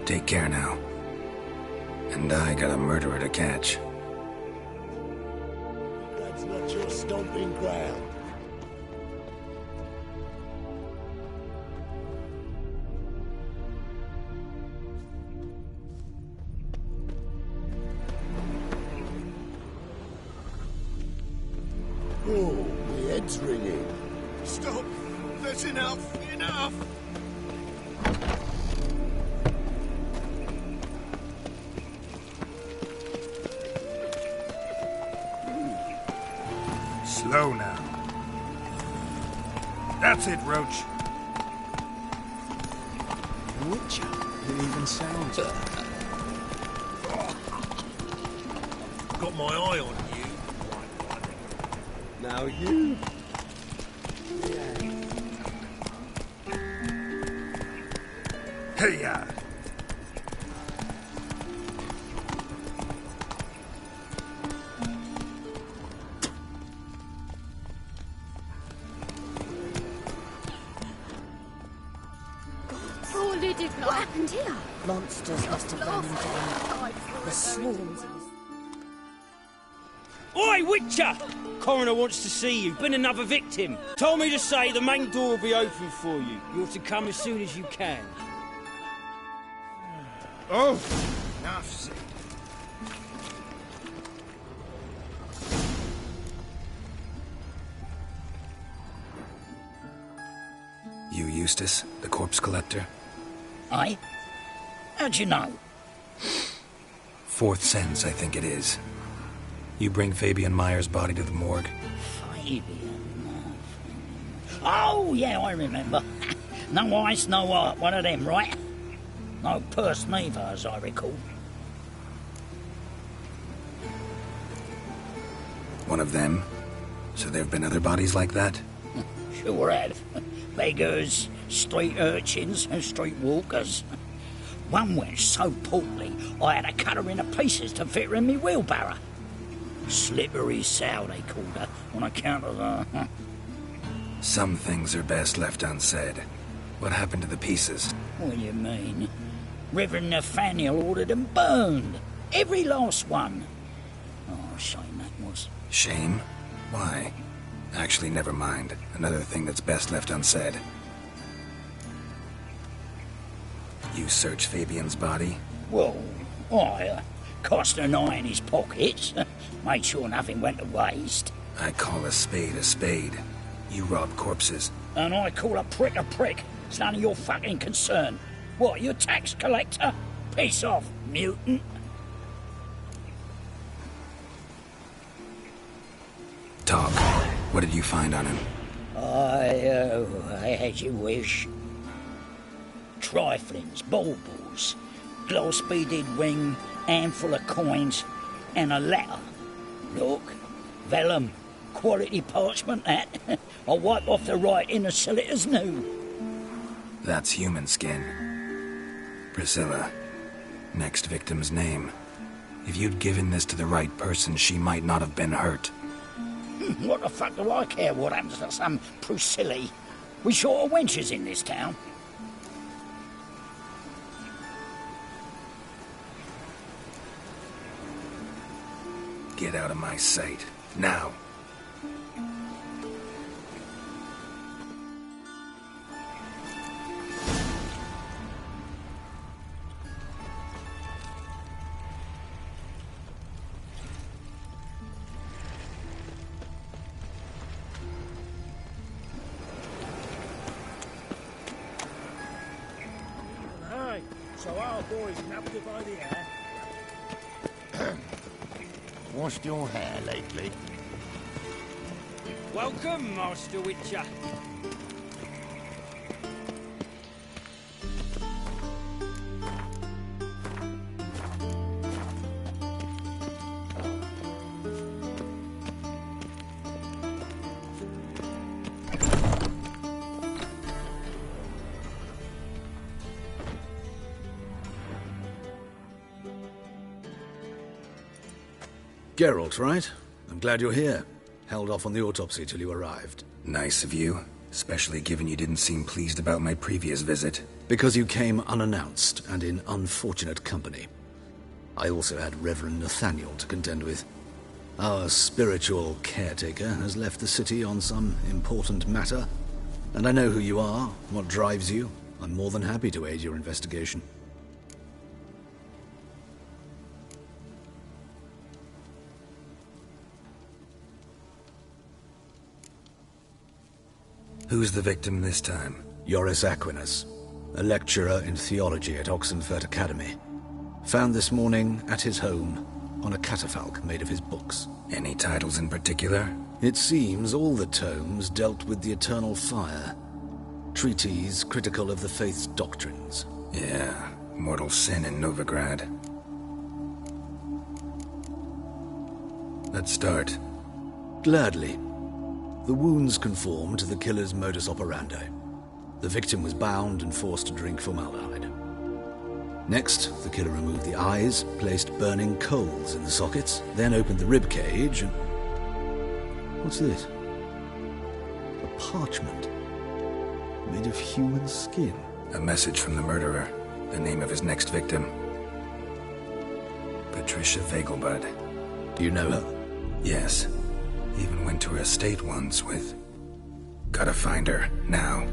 Take care now. And I got a murderer to catch. That's not your stomping ground. Oh, my head's ringing. Stop! That's enough! Enough! Slow now. That's it, Roach. Witcher? It even sounds... Got my eye on you. Now you... Hey-ya! What happened here? Monsters must have run him down. The swarms. Oi, Witcher! Coroner wants to see you. Been another victim. Told me to say the main door will be open for you. You're to come as soon as you can. Oh! Enough said. You Eustace, the corpse collector? Aye? How'd you know? Fourth sense, I think it is. You bring Fabian Meyer's body to the morgue? Fabian... Oh, yeah, I remember. No eyes, no heart, one of them, right? No purse neither, as I recall. One of them? So there have been other bodies like that? Sure have. Beggars, street urchins, and street walkers. One went so portly, I had to cut her into pieces to fit her in me wheelbarrow. Slippery sow, they called her, on account of her. Some things are best left unsaid. What happened to the pieces? What do you mean? Reverend Nathaniel ordered them burned. Every last one. Oh, shame that was. Shame? Why? Actually, never mind. Another thing that's best left unsaid. You searched Fabian's body? Well, I cast an eye in his pockets. Made sure nothing went to waste. I call a spade a spade. You rob corpses. And I call a prick a prick. It's none of your fucking concern. What, you a tax collector? Piss off, mutant. Talk. What did you find on him? As you wish. Triflings, baubles, gloss-beaded ring, handful of coins, and a letter. Look, vellum, quality parchment, that. I'll wipe off the writing and sell it as new. That's human skin. Priscilla. Next victim's name. If you'd given this to the right person, she might not have been hurt. What the fuck do I care what happens to some Priscilla? We short of wenches in this town. Get out of my sight. Now. So our boys nabbed her by the hair. Washed your hair lately? Welcome, Master Witcher. Geralt, right? I'm glad you're here. Held off on the autopsy till you arrived. Nice of you, especially given you didn't seem pleased about my previous visit. Because you came unannounced and in unfortunate company. I also had Reverend Nathaniel to contend with. Our spiritual caretaker has left the city on some important matter, and I know who you are, what drives you. I'm more than happy to aid your investigation. Who's the victim this time? Joris Aquinas, a lecturer in theology at Oxenfurt Academy. Found this morning at his home on a catafalque made of his books. Any titles in particular? It seems all the tomes dealt with the eternal fire. Treatises critical of the faith's doctrines. Yeah, mortal sin in Novigrad. Let's start. Gladly. The wounds conform to the killer's modus operandi. The victim was bound and forced to drink formaldehyde. Next, the killer removed the eyes, placed burning coals in the sockets, then opened the rib cage and... What's this? A parchment made of human skin. A message from the murderer. The name of his next victim. Patricia Vegelbud. Do you know her? Yes. Even went to her estate once with... Gotta find her, now.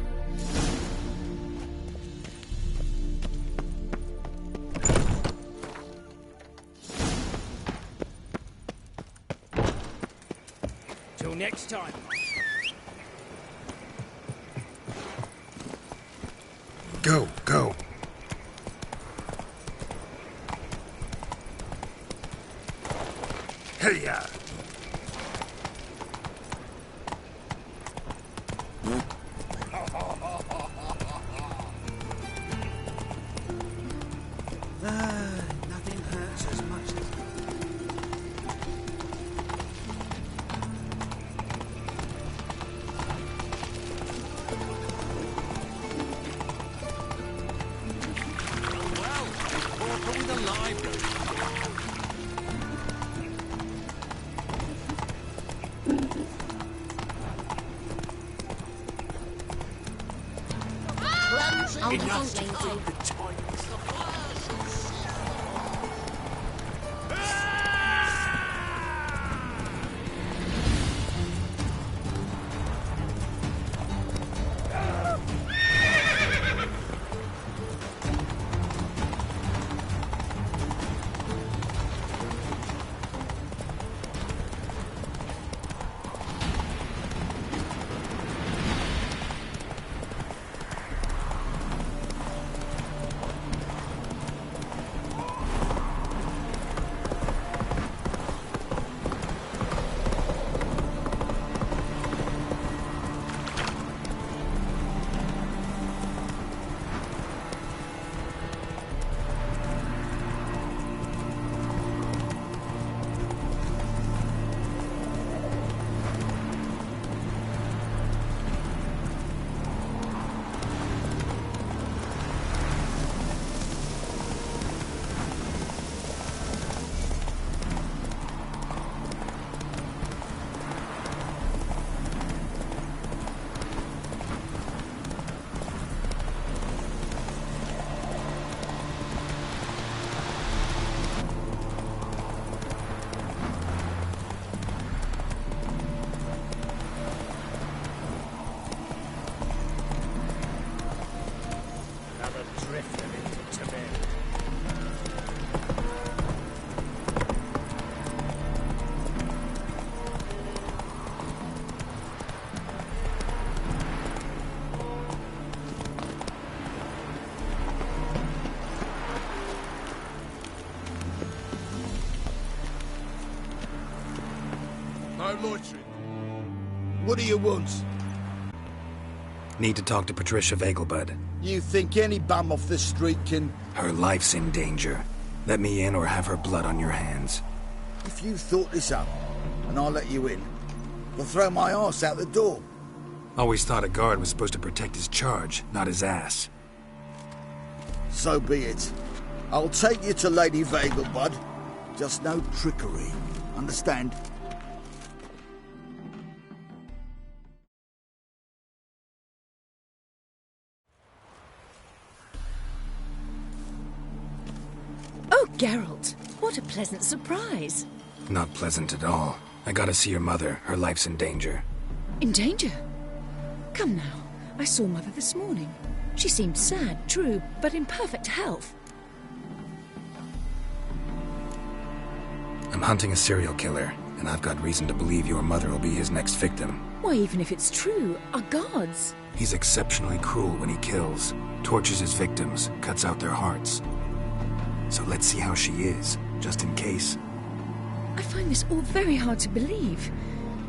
Till next time. Go, go. Hey-ya! Nothing hurts as much as... Well, walk with the library. Enough to feed the tigers. No loitering. What do you want? Need to talk to Patricia Vegelbud. You think any bum off the street can... Her life's in danger. Let me in or have her blood on your hands. If you thought this up, and I'll let you in, I'll throw my arse out the door. Always thought a guard was supposed to protect his charge, not his ass. So be it. I'll take you to Lady Vegelbud. Just no trickery. Understand? Oh, Geralt, what a pleasant surprise. Not pleasant at all. I gotta see your mother. Her life's in danger. In danger? Come now. I saw Mother this morning. She seemed sad, true, but in perfect health. I'm hunting a serial killer, and I've got reason to believe your mother will be his next victim. Why, even if it's true, our gods. He's exceptionally cruel when he kills, tortures his victims, cuts out their hearts. So let's see how she is, just in case. I find this all very hard to believe,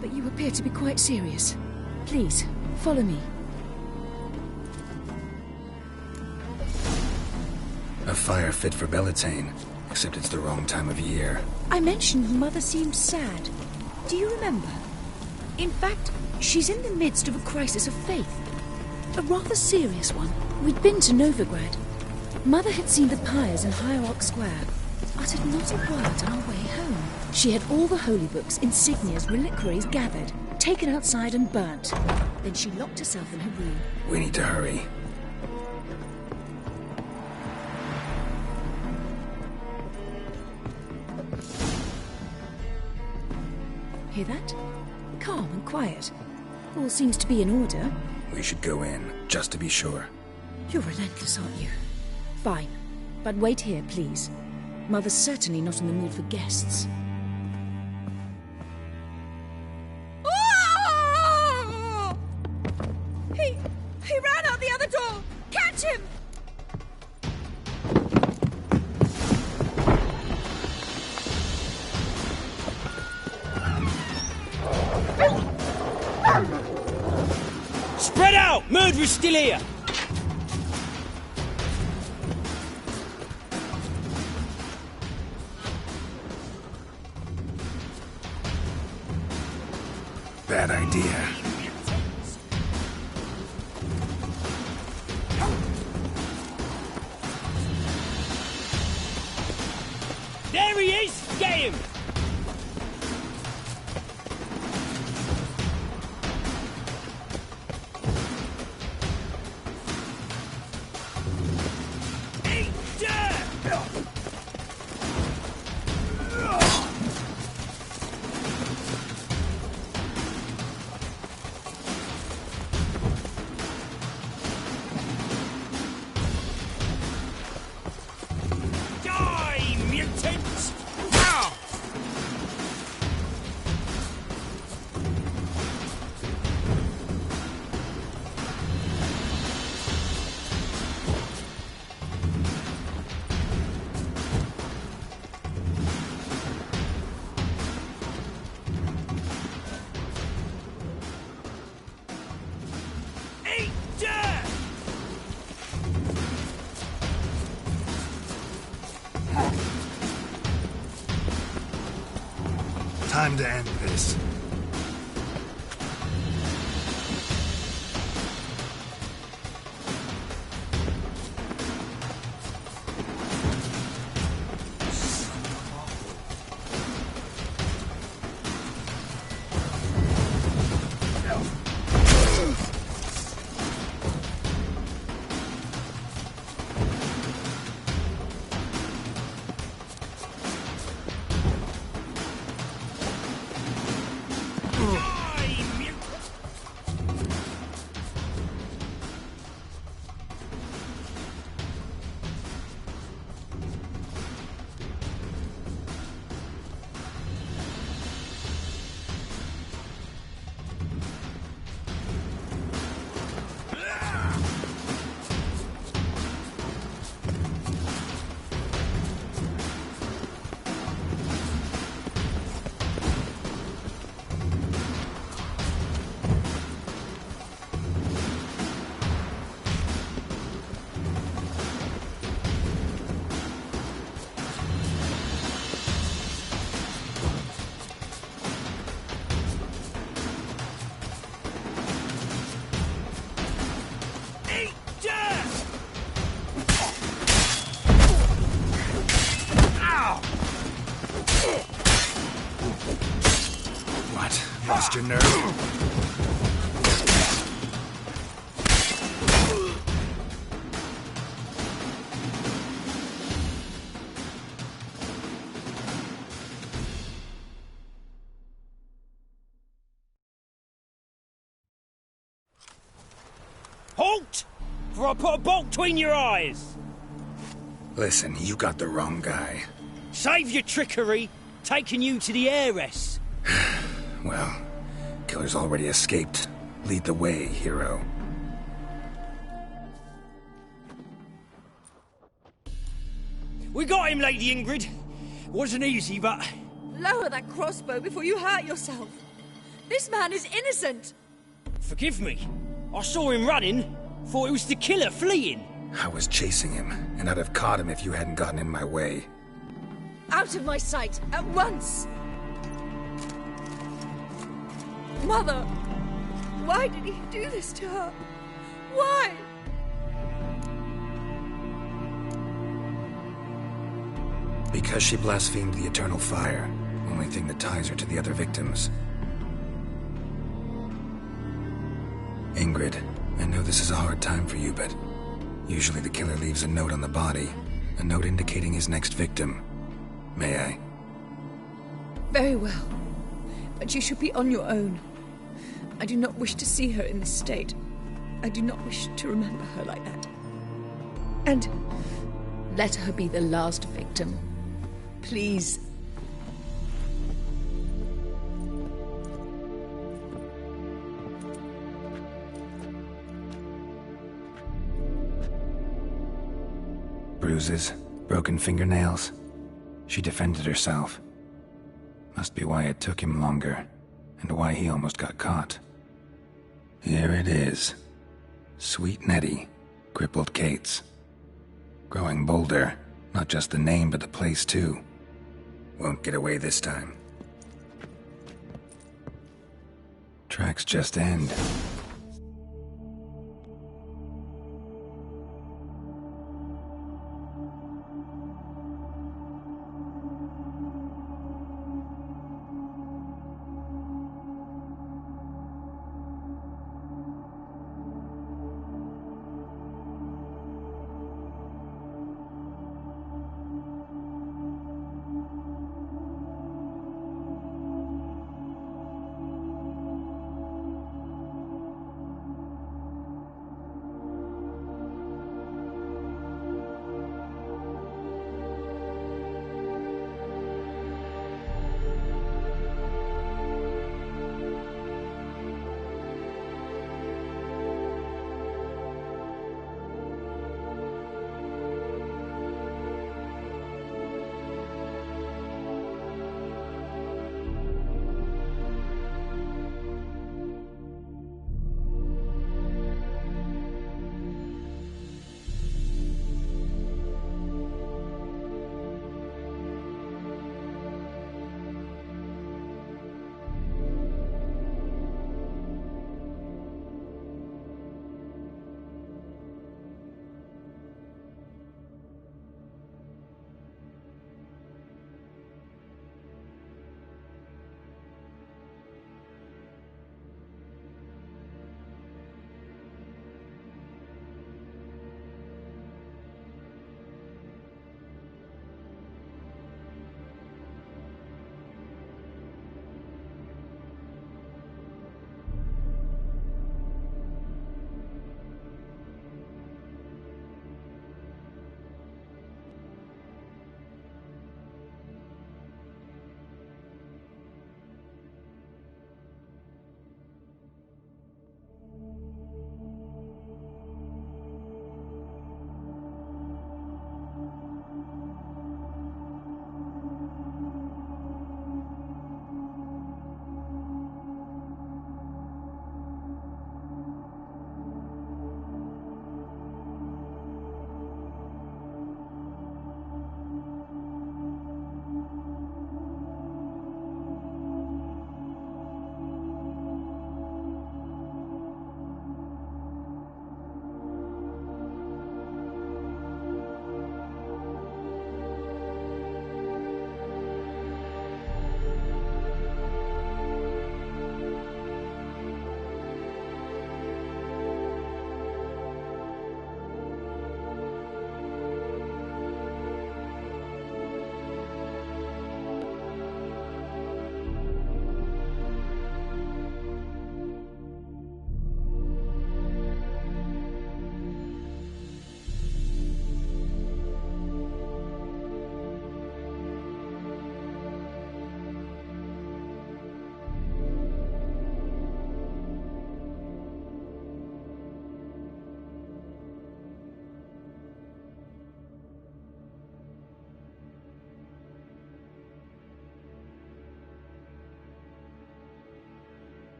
but you appear to be quite serious. Please, follow me. A fire fit for Bellatane, except it's the wrong time of year. I mentioned Mother seemed sad. Do you remember? In fact, she's in the midst of a crisis of faith. A rather serious one. We'd been to Novigrad. Mother had seen the pyres in Hierarch Square, uttered not a word on our way home. She had all the holy books, insignias, reliquaries gathered, taken outside and burnt. Then she locked herself in her room. We need to hurry. Hear that? Calm and quiet. All seems to be in order. We should go in, just to be sure. You're relentless, aren't you? Fine. But wait here, please. Mother's certainly not in the mood for guests. Oh! He ran out the other door! Catch him! Spread out! Murderer's still here! Bad idea. There he is! Get him! Time to end this. your nerve. Halt! For I put a bolt between your eyes! Listen, you got the wrong guy. Save your trickery, taking you to the heiress. Well, killer's already escaped. Lead the way, hero. We got him, Lady Ingrid. Wasn't easy, but... Lower that crossbow before you hurt yourself. This man is innocent. Forgive me. I saw him running. Thought it was the killer fleeing. I was chasing him, and I'd have caught him if you hadn't gotten in my way. Out of my sight, at once! Mother! Why did he do this to her? Why? Because she blasphemed the eternal fire. Only thing that ties her to the other victims. Ingrid, I know this is a hard time for you, but usually the killer leaves a note on the body. A note indicating his next victim. May I? Very well. But you should be on your own. I do not wish to see her in this state. I do not wish to remember her like that. And let her be the last victim. Please. Bruises, broken fingernails. She defended herself. Must be why it took him longer, and why he almost got caught. Here it is. Sweet Nettie, crippled Kate's. Growing bolder, not just the name but the place too. Won't get away this time. Tracks just end.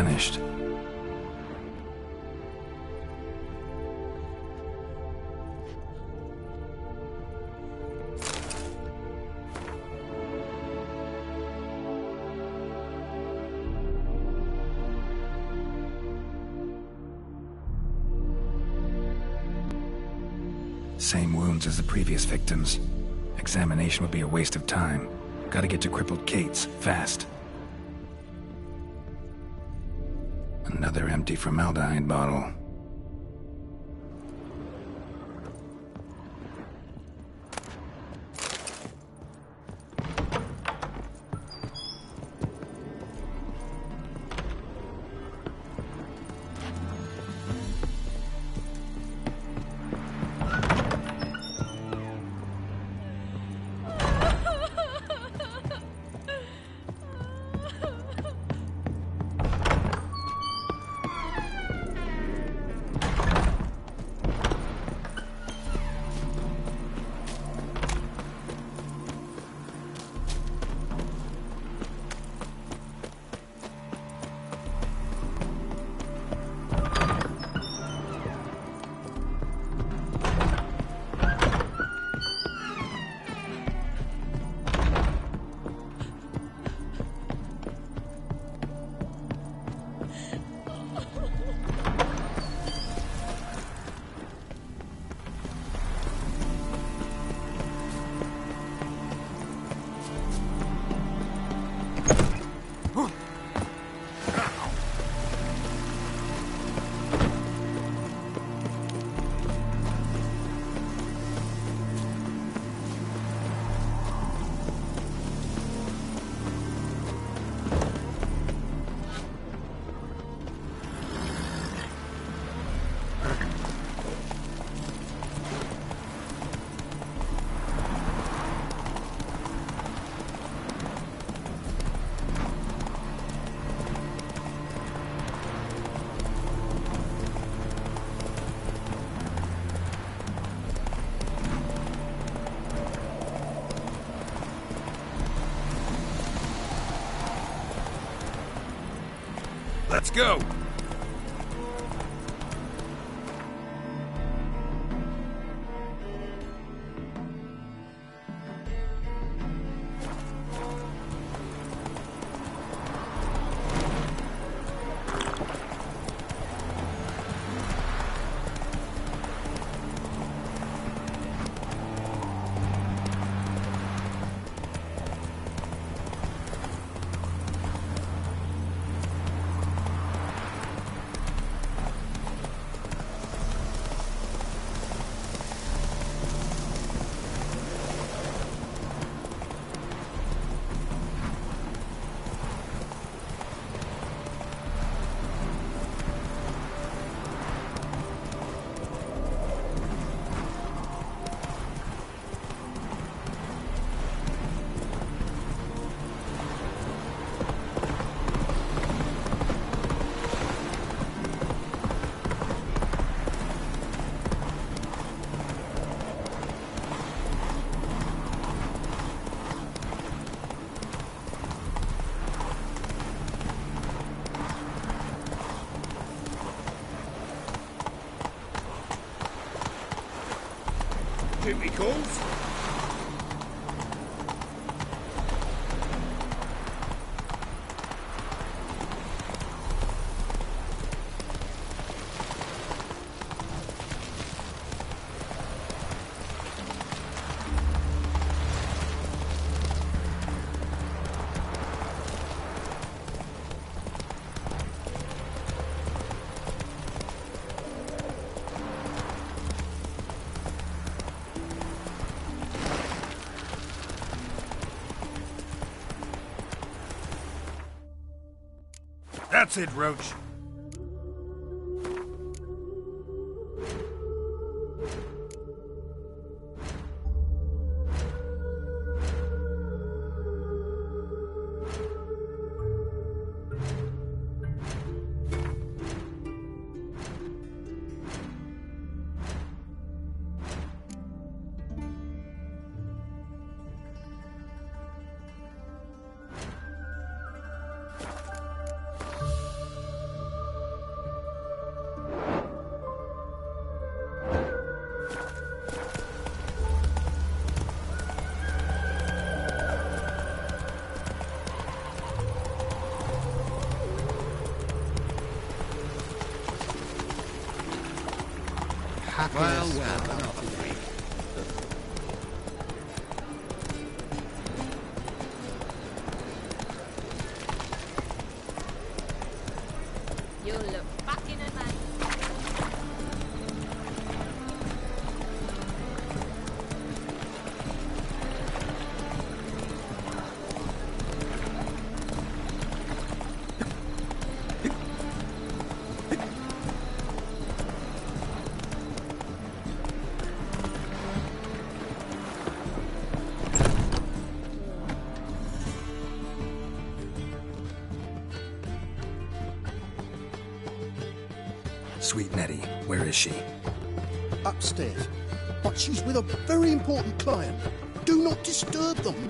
vanished. Same wounds as the previous victims. Examination would be a waste of time. Gotta get to crippled Kate's, fast. Another empty formaldehyde bottle. Let's go! Duty calls. That's it, Roach. happiness. Well. You'll look fucking amazing. Sweet Nettie, where is she? Upstairs. But she's with a very important client. Do not disturb them.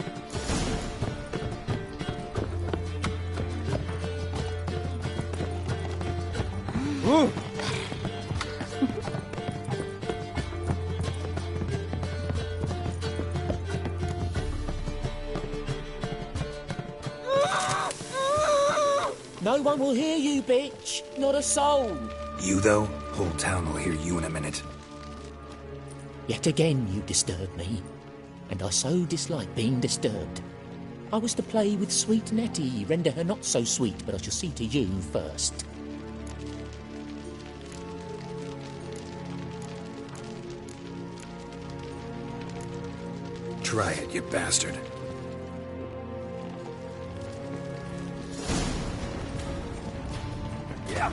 No one will hear you, bitch. Not a soul. You, though? Whole town will hear you in a minute. Yet again you disturb me, and I so dislike being disturbed. I was to play with sweet Nettie, render her not so sweet, but I shall see to you first. Try it, you bastard. Yeah.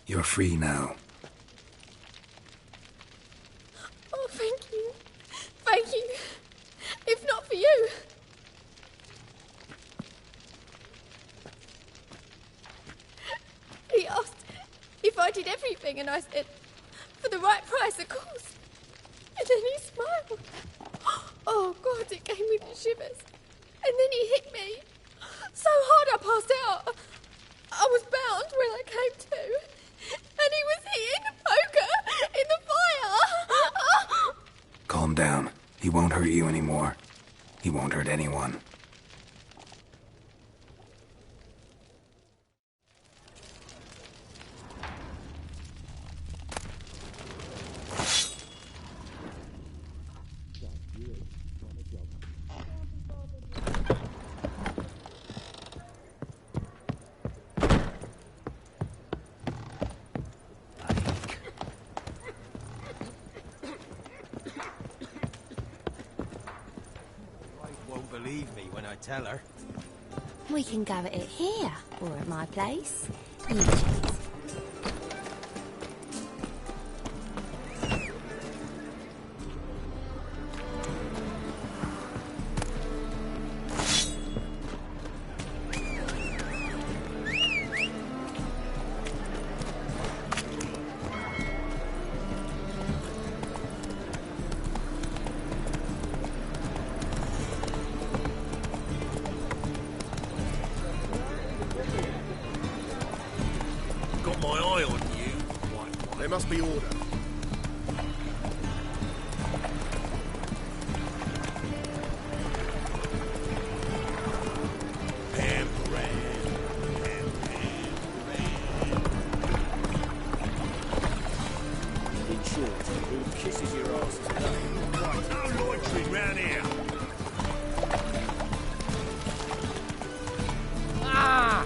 You're free now. Oh, thank you. Thank you. If not for you. He asked if I did everything, and I said, for the right price, of course. And then he smiled. Oh, God, it gave me the shivers. And then he hit me so hard I passed out. I was bound when I came to. And he was hitting a poker in the fire. Calm down. He won't hurt you anymore. He won't hurt anyone. Believe me when I tell her. We can go at it here, or at my place. You choose. Must be order. In short, who kisses your ass today? Right, no loitering round here. Ah!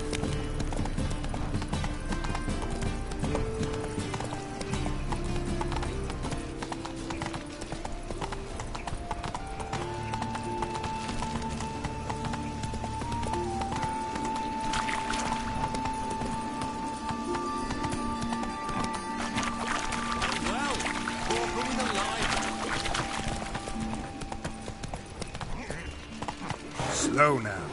Slow now.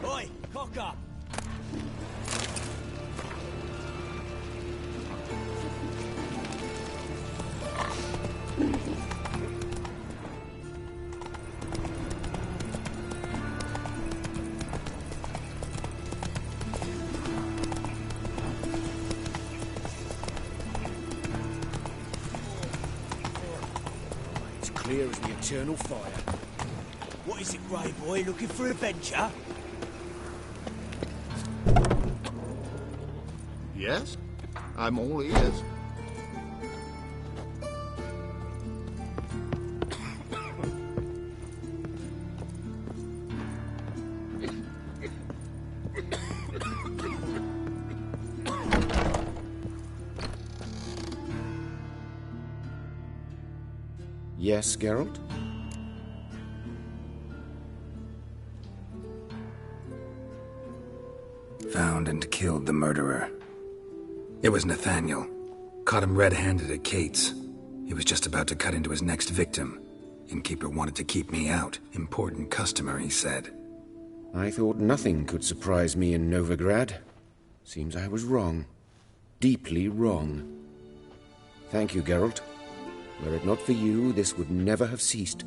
Oi, cock up! clear as the eternal fire. What is it, Grey Boy? Looking for adventure? Yes? I'm all ears. Yes, Geralt? Found and killed the murderer. It was Nathaniel. Caught him red-handed at Kate's. He was just about to cut into his next victim. Innkeeper wanted to keep me out. Important customer, he said. I thought nothing could surprise me in Novigrad. Seems I was wrong. Deeply wrong. Thank you, Geralt. Were it not for you, this would never have ceased.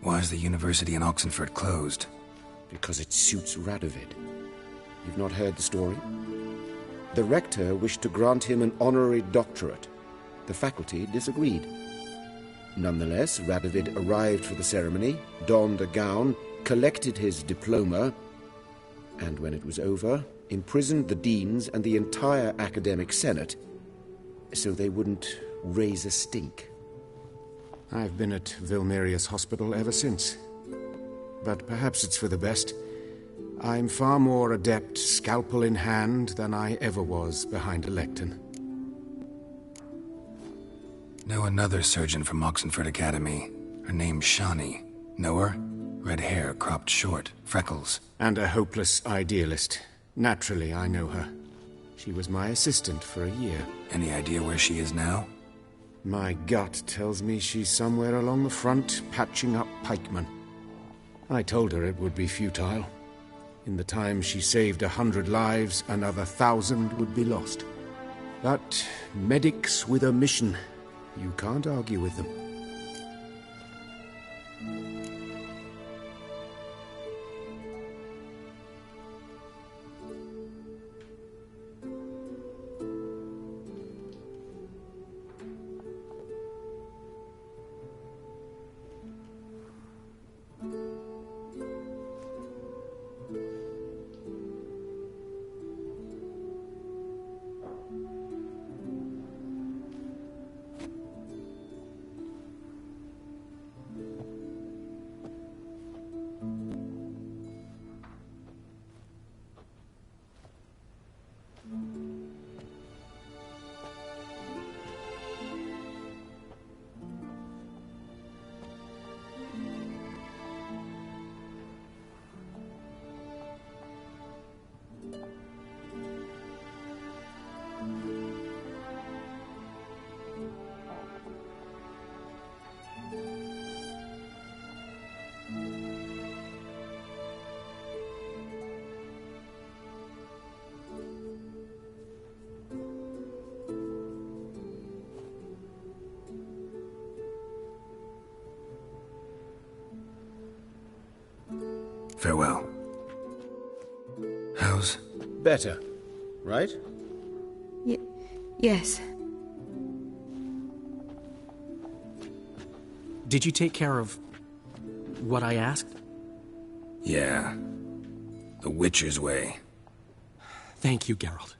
Why is the university in Oxenford closed? Because it suits Radovid. You've not heard the story? The rector wished to grant him an honorary doctorate. The faculty disagreed. Nonetheless, Radovid arrived for the ceremony, donned a gown, collected his diploma, and when it was over, imprisoned the deans and the entire academic senate so they wouldn't raise a stink. I've been at Vilmerius Hospital ever since. But perhaps it's for the best. I'm far more adept scalpel in hand than I ever was behind a lectern. Know another surgeon from Oxenford Academy. Her name's Shani. Know her? Red hair, cropped short, freckles. And a hopeless idealist. Naturally, I know her. She was my assistant for a year. Any idea where she is now? My gut tells me she's somewhere along the front, patching up pikemen. I told her it would be futile. In the time she saved 100 lives, another 1,000 would be lost. But medics with a mission, you can't argue with them. Farewell. How's... Better, right? Yes. Did you take care of what I asked? Yeah. The Witcher's way. Thank you, Geralt.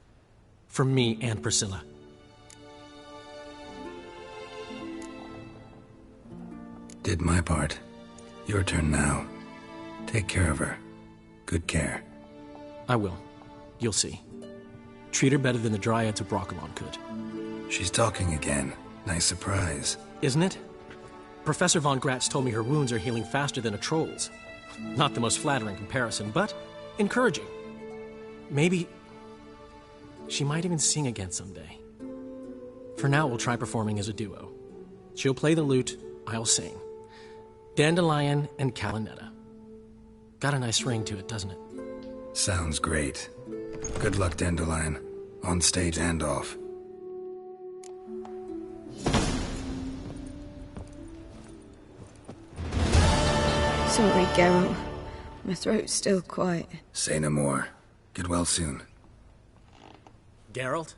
From me and Priscilla. Did my part. Your turn now. Take care of her. Good care. I will. You'll see. Treat her better than the Dryads of Broccolon could. She's talking again. Nice surprise. Isn't it? Professor von Gratz told me her wounds are healing faster than a troll's. Not the most flattering comparison, but encouraging. Maybe she might even sing again someday. For now, we'll try performing as a duo. She'll play the lute, I'll sing. Dandelion and Calinetta. Got a nice ring to it, doesn't it? Sounds great. Good luck, Dandelion. On stage and off. Sorry, Geralt. My throat's still quiet. Say no more. Get well soon. Geralt?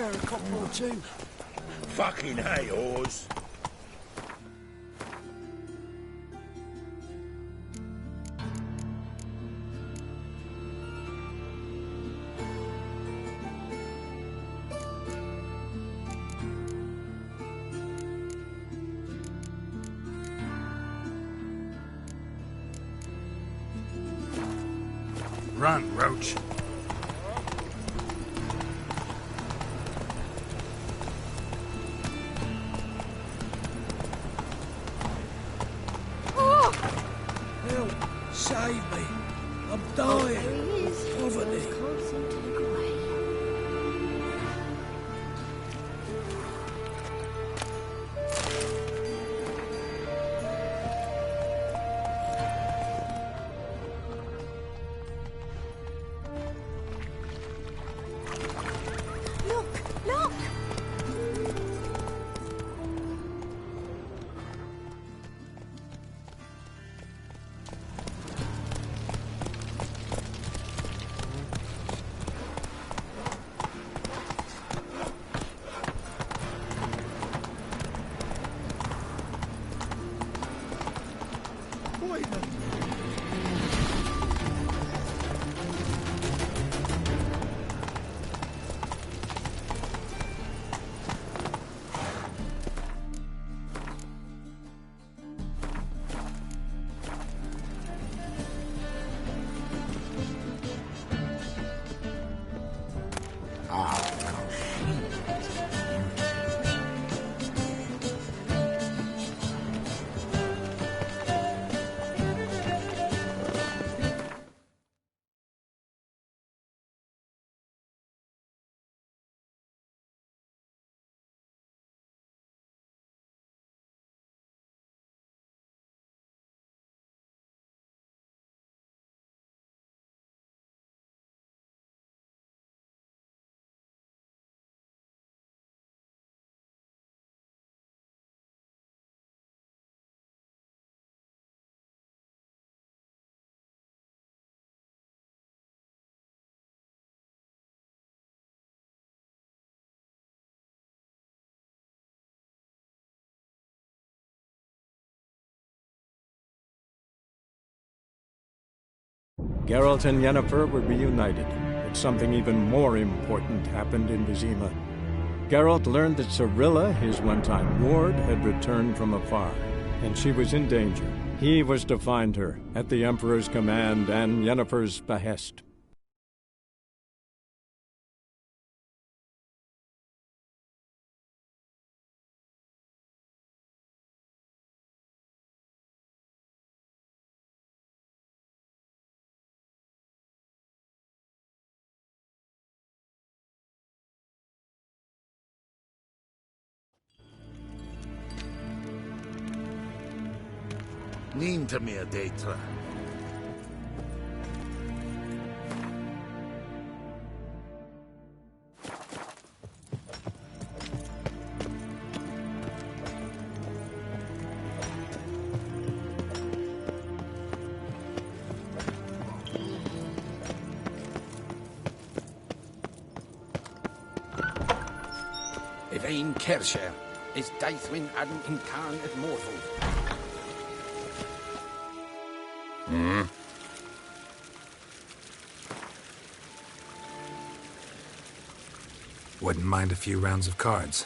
spare a couple or two? Fucking hey, Oz. Run, Roach. Help! Save me! I'm dying of poverty. Can't seem to look away. Look! Look! Poison! Geralt and Yennefer were reunited, but something even more important happened in Vizima. Geralt learned that Cirilla, his one-time ward, had returned from afar, and she was in danger. He was to find her, at the Emperor's command and Yennefer's behest. Niente mia d'être. Yvain Kersher is Daithwin Yrden and Quen at Morval. Wouldn't mind a few rounds of cards.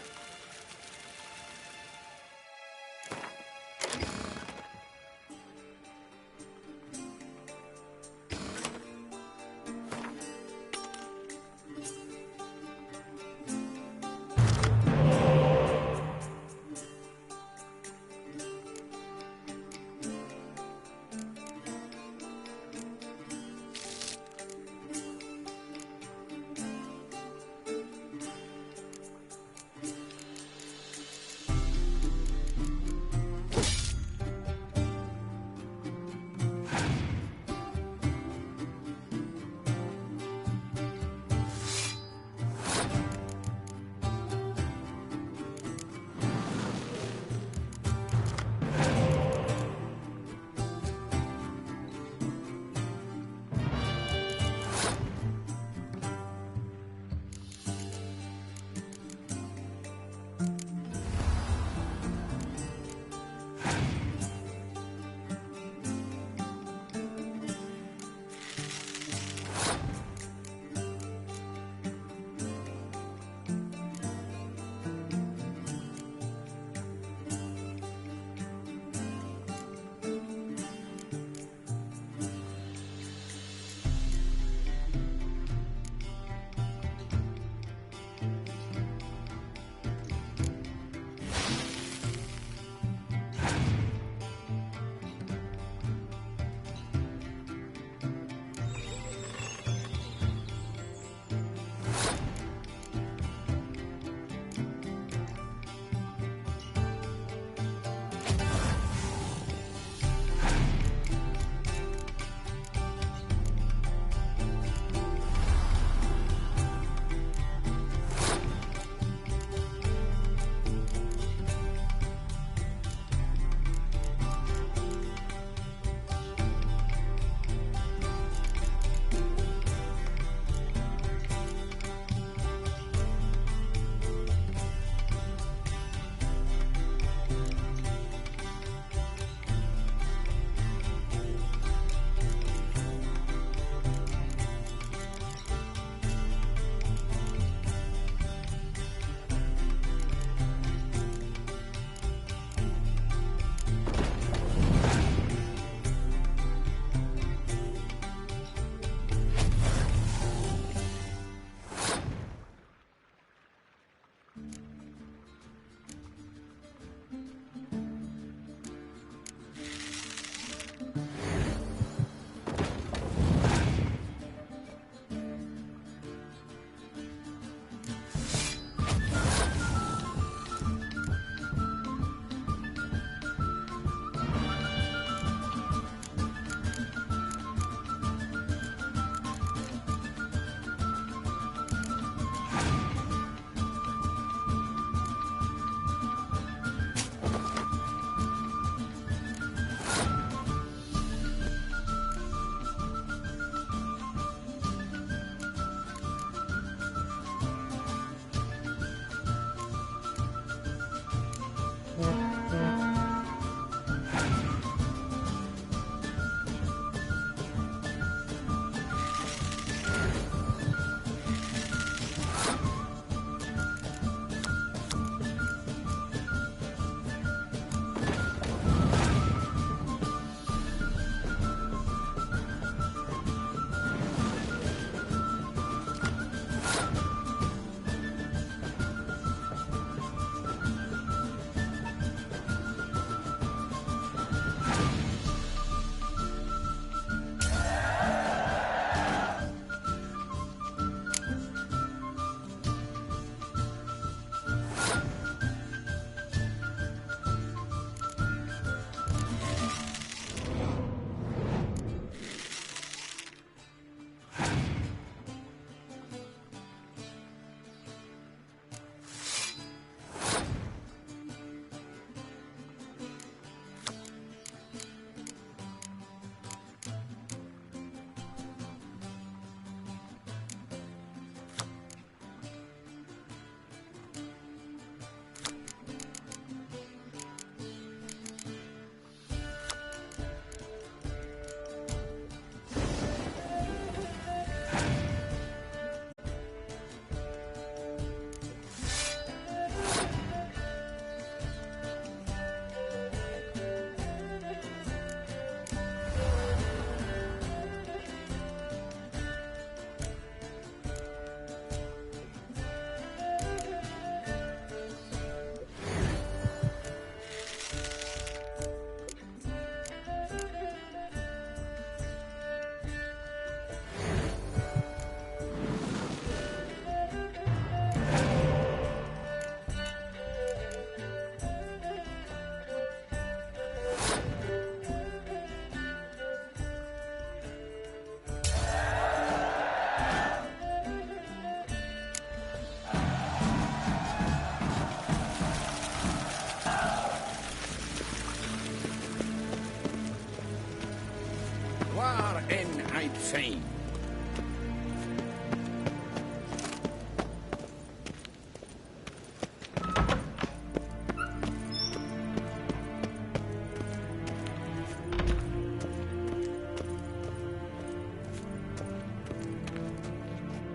fame.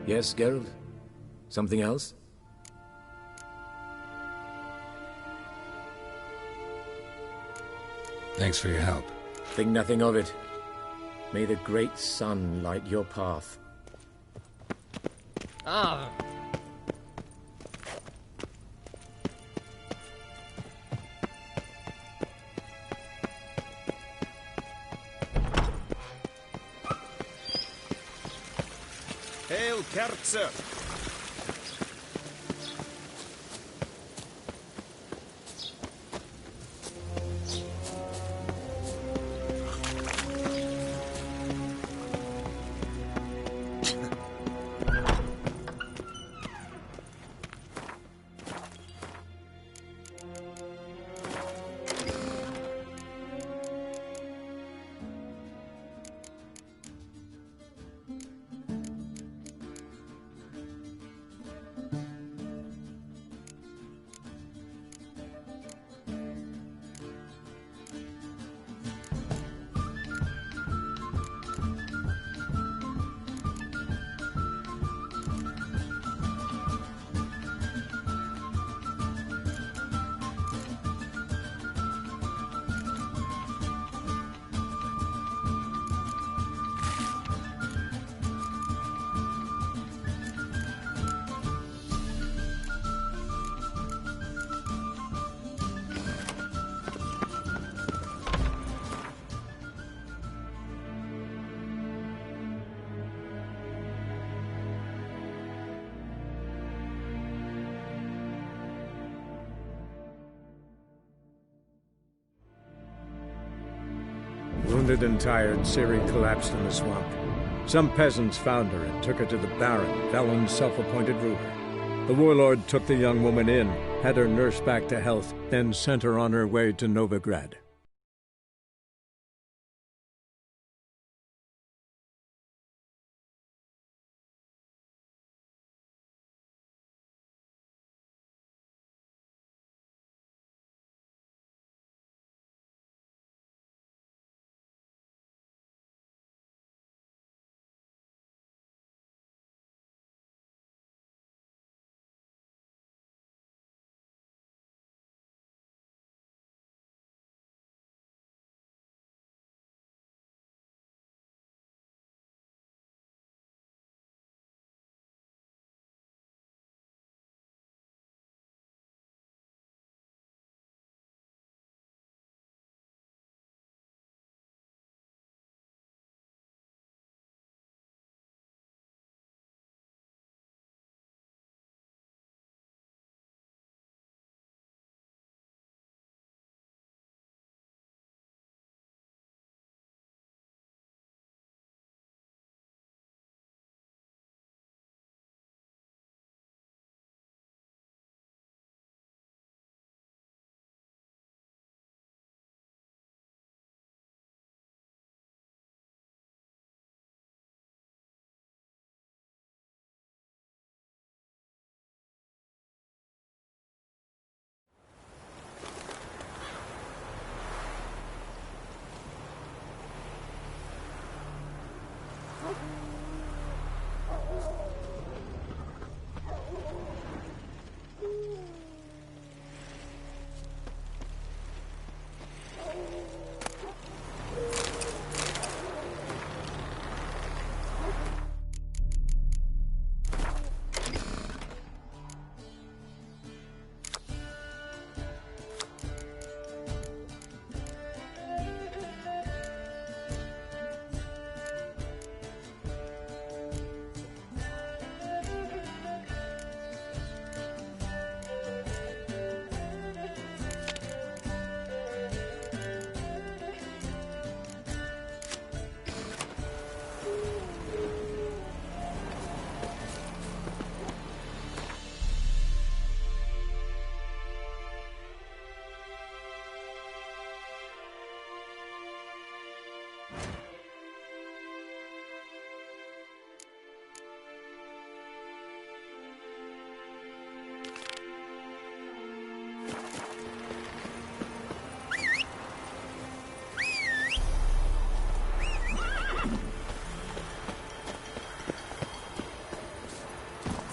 Yes, Geralt? Something else? Thanks for your help. Think nothing of it. May the great sun light your path. Ah. Hail, Kerzer! Wounded and tired, Ciri collapsed in the swamp. Some peasants found her and took her to the Baron, Velen's self-appointed ruler. The warlord took the young woman in, had her nursed back to health, then sent her on her way to Novigrad.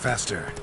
faster.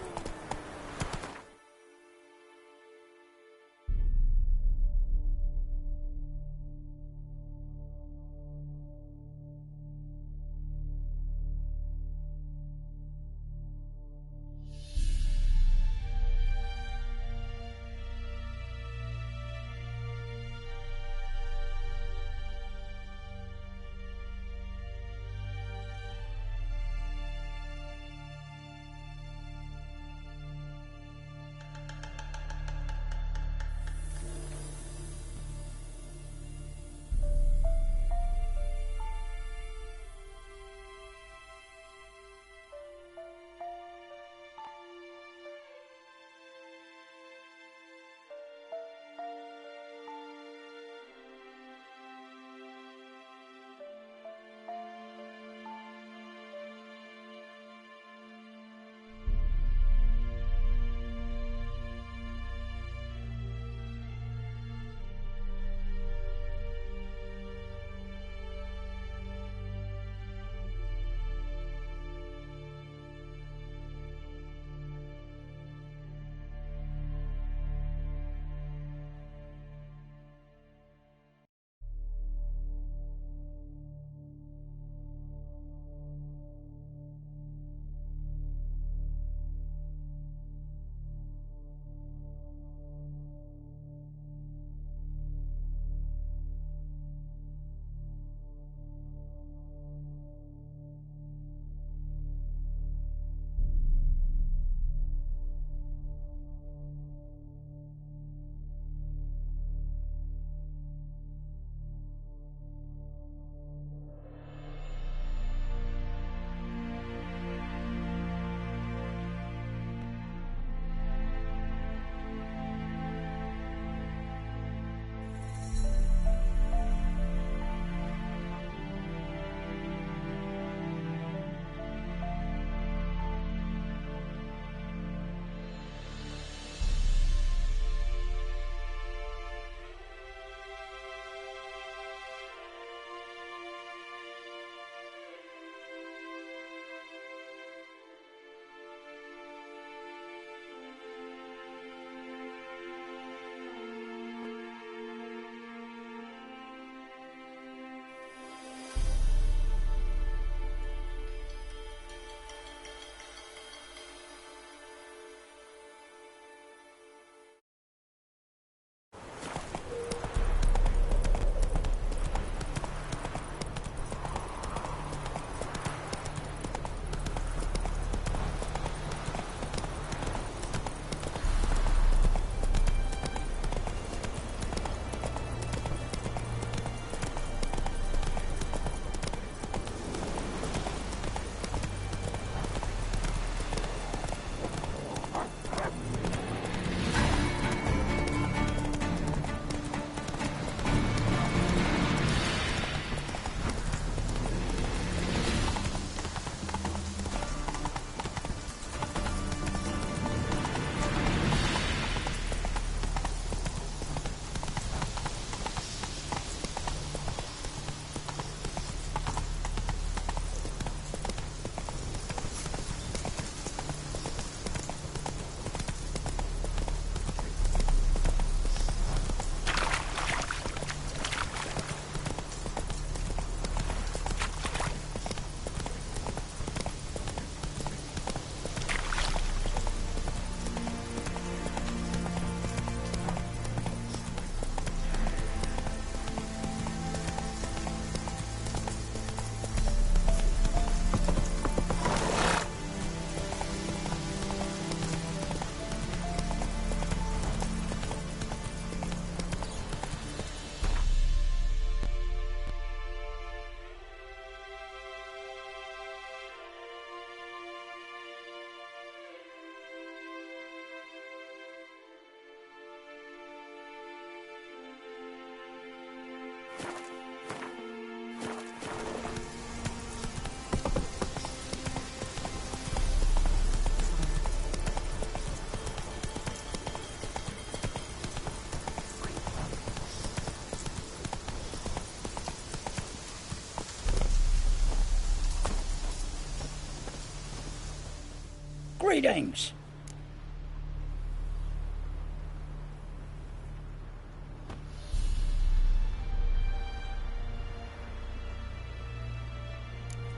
Greetings.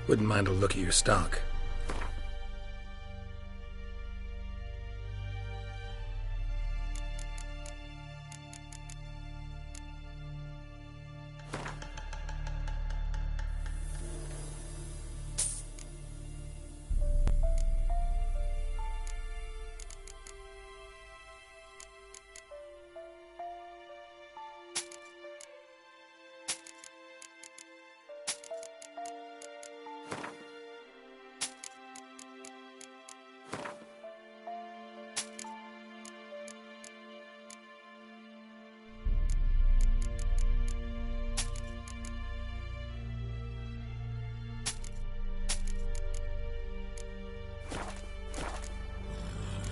Wouldn't mind a look at your stock.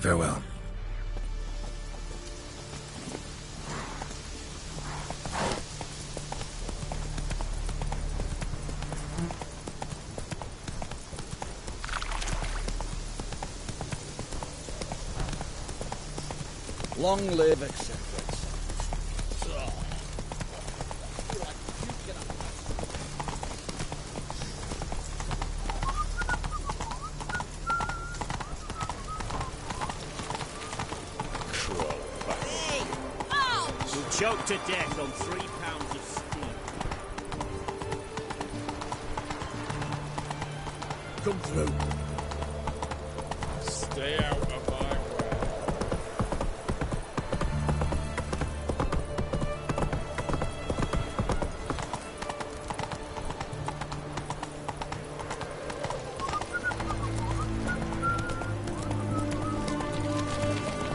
Farewell. Long live acceptance. Choked to death on 3 pounds of steam. Come through. Stay out of my way.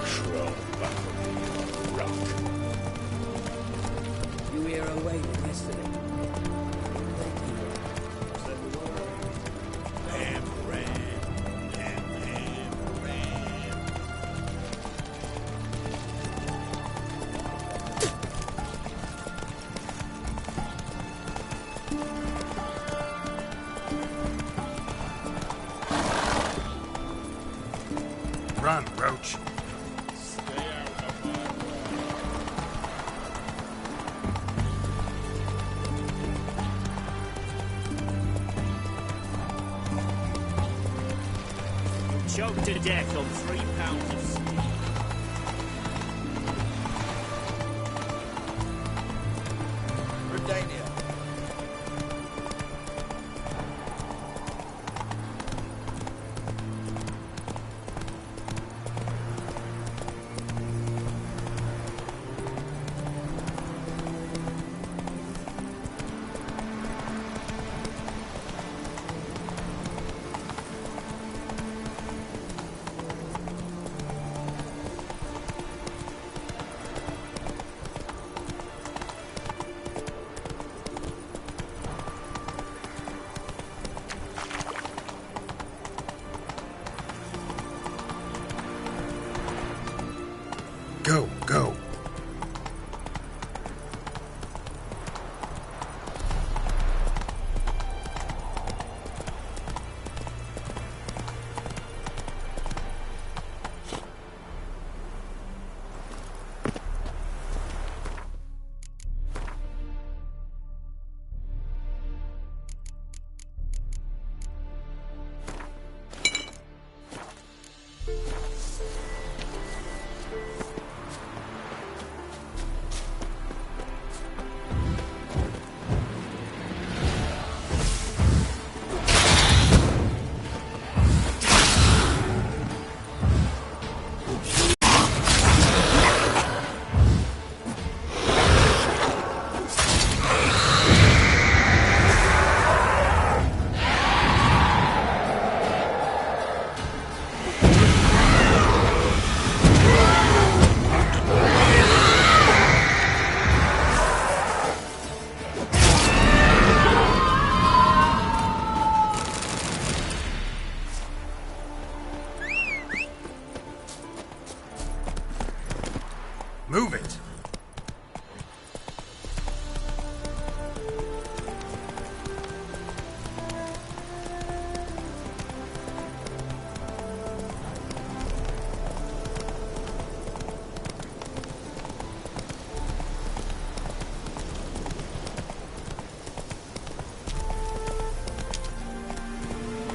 Crawl back on the rock. You were away yesterday. Run, Roach. Stay out of my way. Choked to death on 3 pounds of steam. Redania.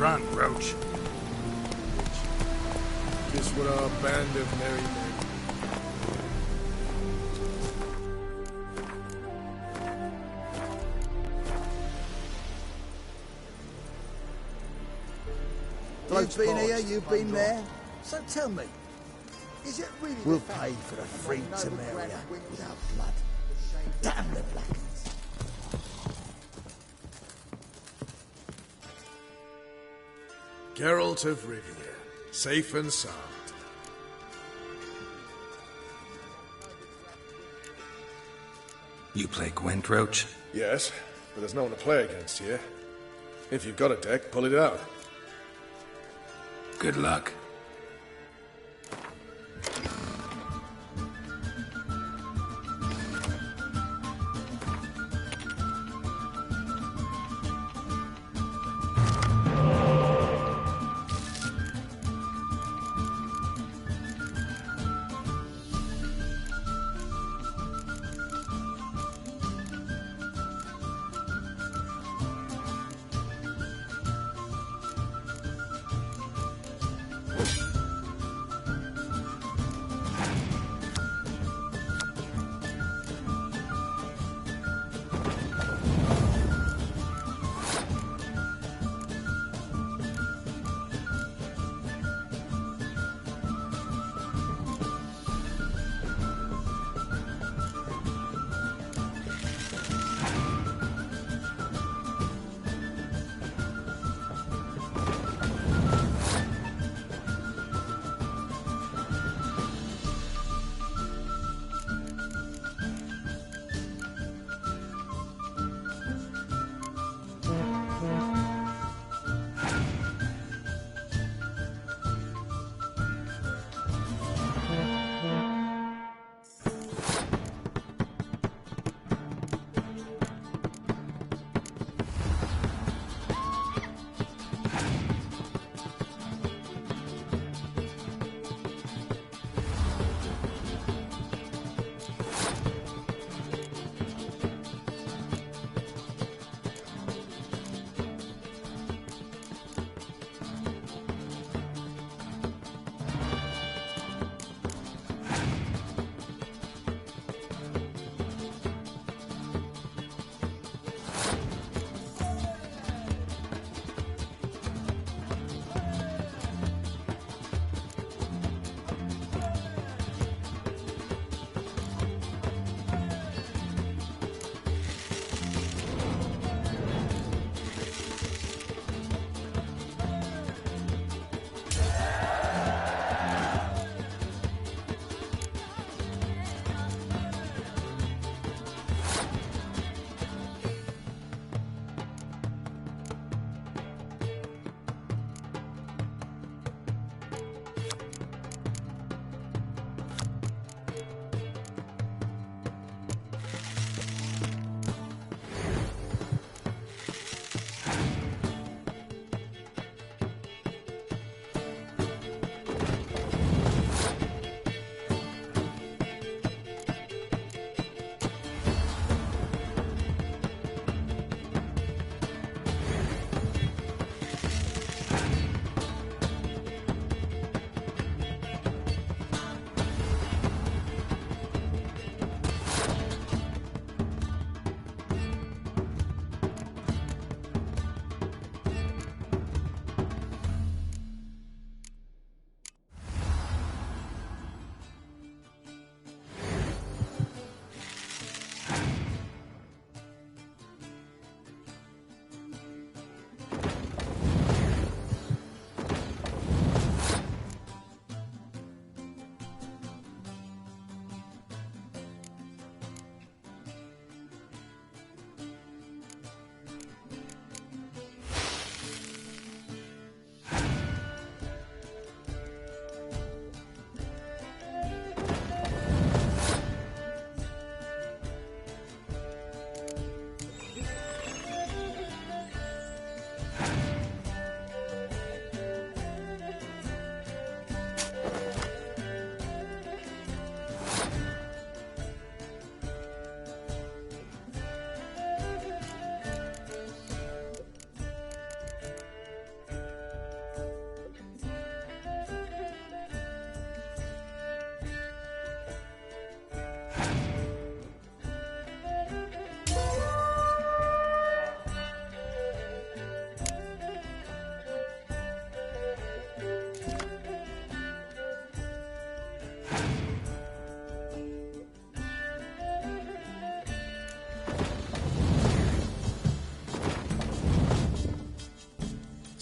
Run, Roach. This were our band of merry men. Bloke's been here, you've been there. So tell me, is it really we'll pay for a free Temeria without blood? Damn the blackens. Geralt of Rivia, safe and sound. You play Gwent, Roach? Yes, but there's no one to play against here. If you've got a deck, pull it out. Good luck.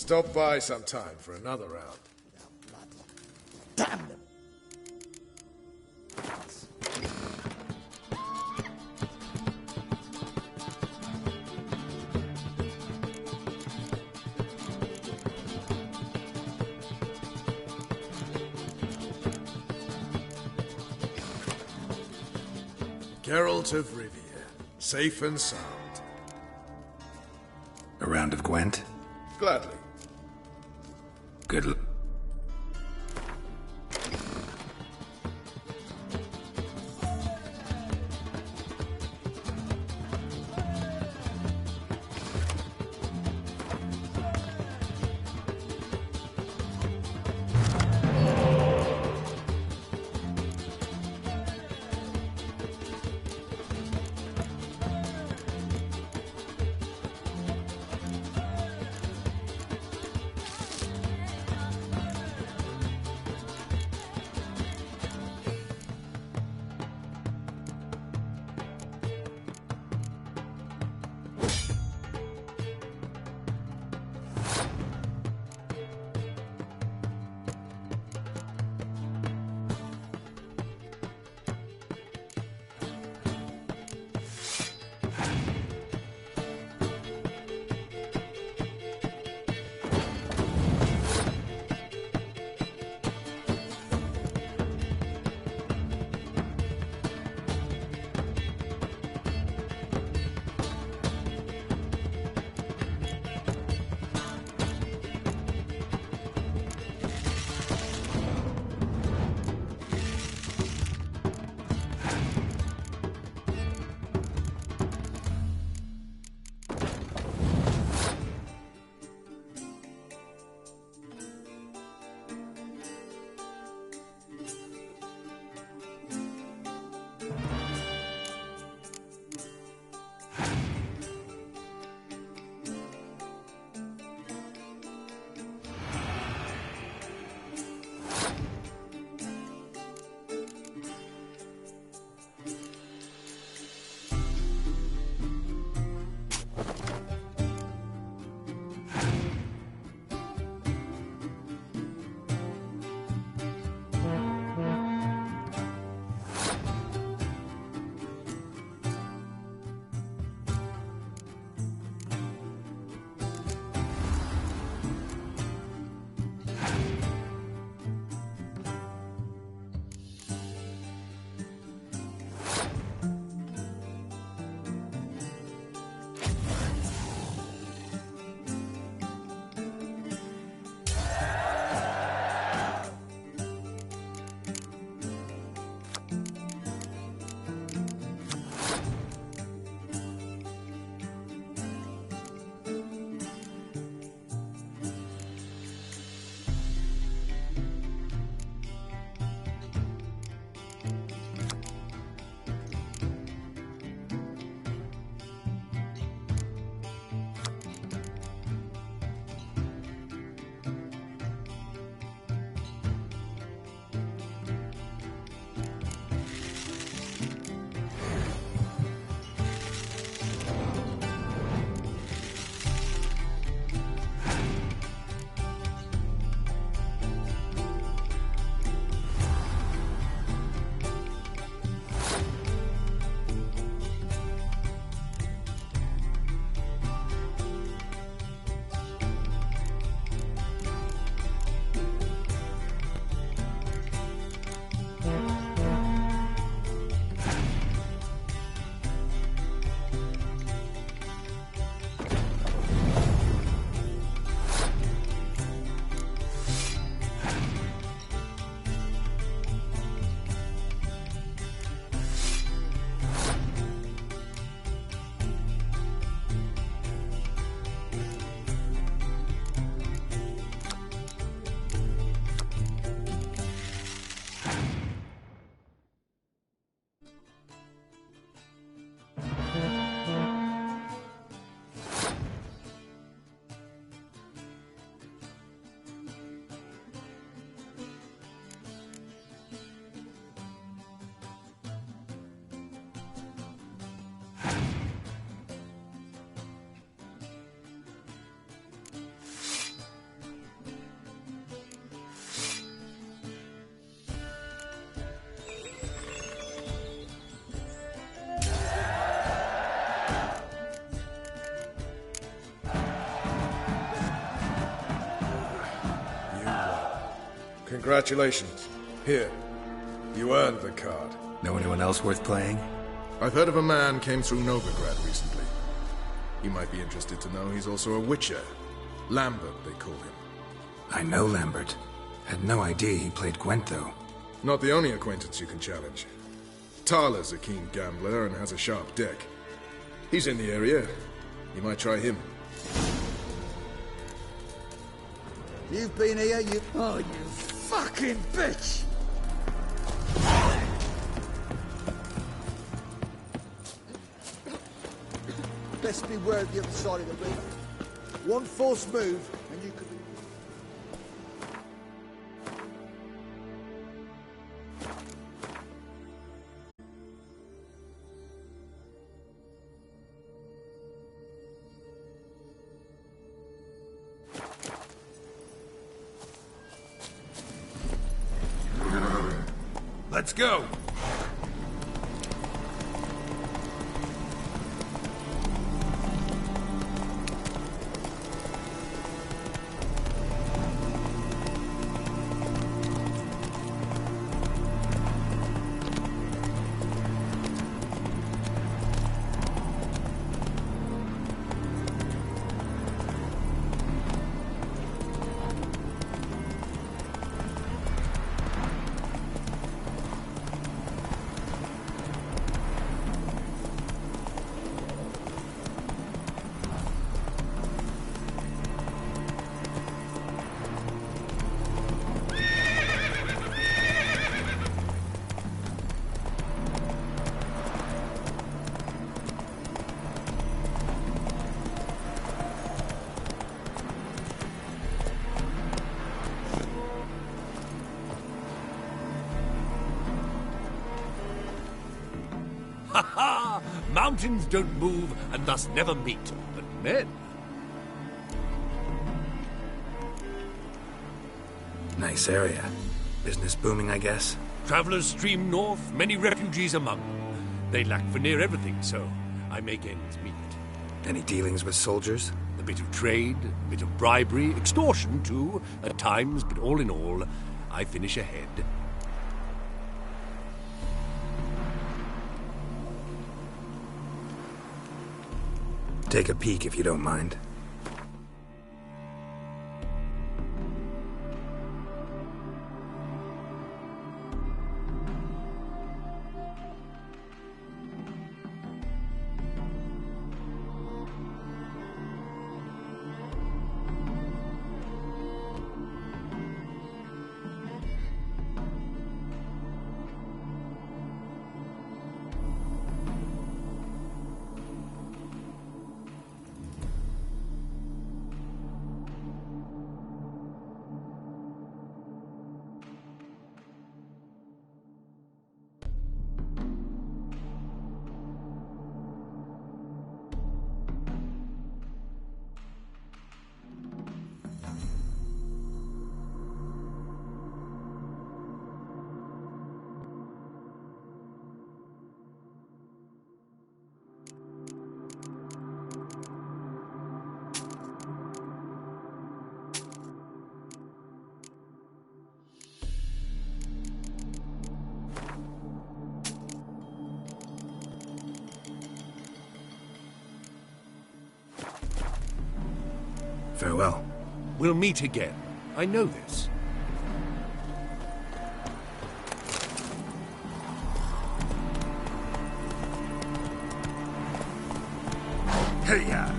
Stop by sometime for another round. Damn them! Geralt of Rivia, safe and sound. A round of Gwent? Gladly. Good luck. Congratulations. Here. You earned the card. Know anyone else worth playing? I've heard of a man came through Novigrad recently. You might be interested to know he's also a witcher. Lambert, they call him. I know Lambert. Had no idea he played Gwent, though. Not the only acquaintance you can challenge. Tala's a keen gambler and has a sharp deck. He's in the area. You might try him. You've been here, you... Oh, you fucking bitch! Best beware of the other side of the river. One false move, and you could... Let's go! Mountains don't move and thus never meet, but men. Nice area. Business booming, I guess? Travelers stream north, many refugees among them. They lack for near everything, so I make ends meet. Any dealings with soldiers? A bit of trade, a bit of bribery, extortion too, at times, but all in all, I finish ahead. Take a peek if you don't mind. Farewell. We'll meet again. I know this. Hey-ya!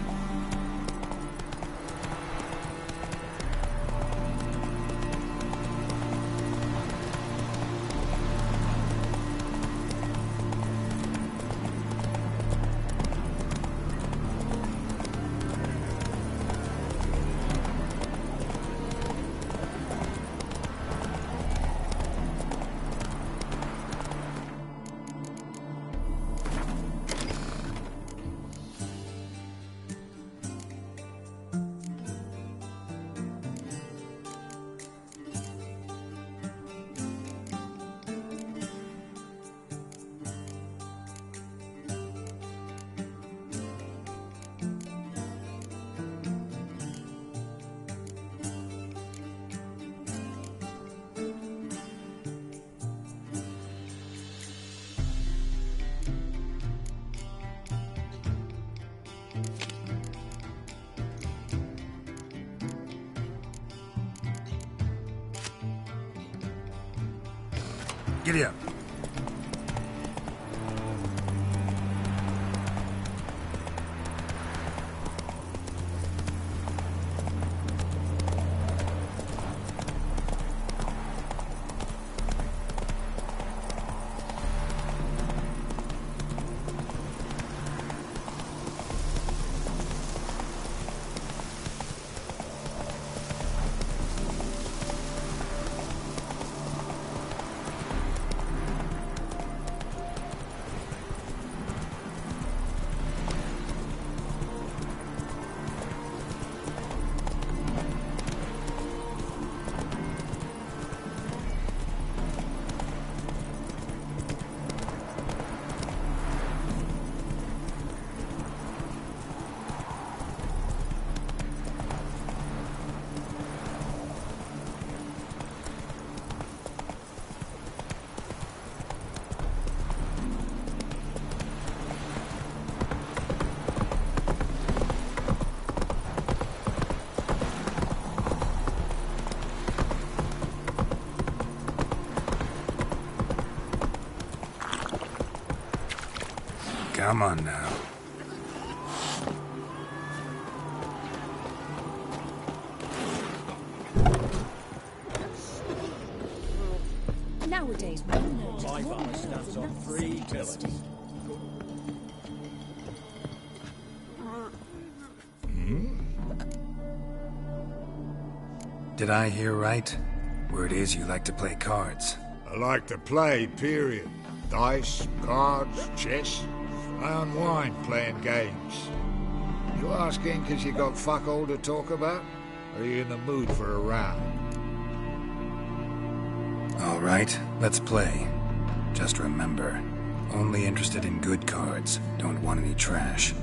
Giddy up. Come on now. Nowadays, one knows My more father stands on enough 3 pillars. Did I hear right? Word is you like to play cards. I like to play, period. Dice, cards, chess. I unwind playing games. You asking because you got fuck all to talk about? Or are you in the mood for a round? All right, let's play. Just remember, only interested in good cards. Don't want any trash.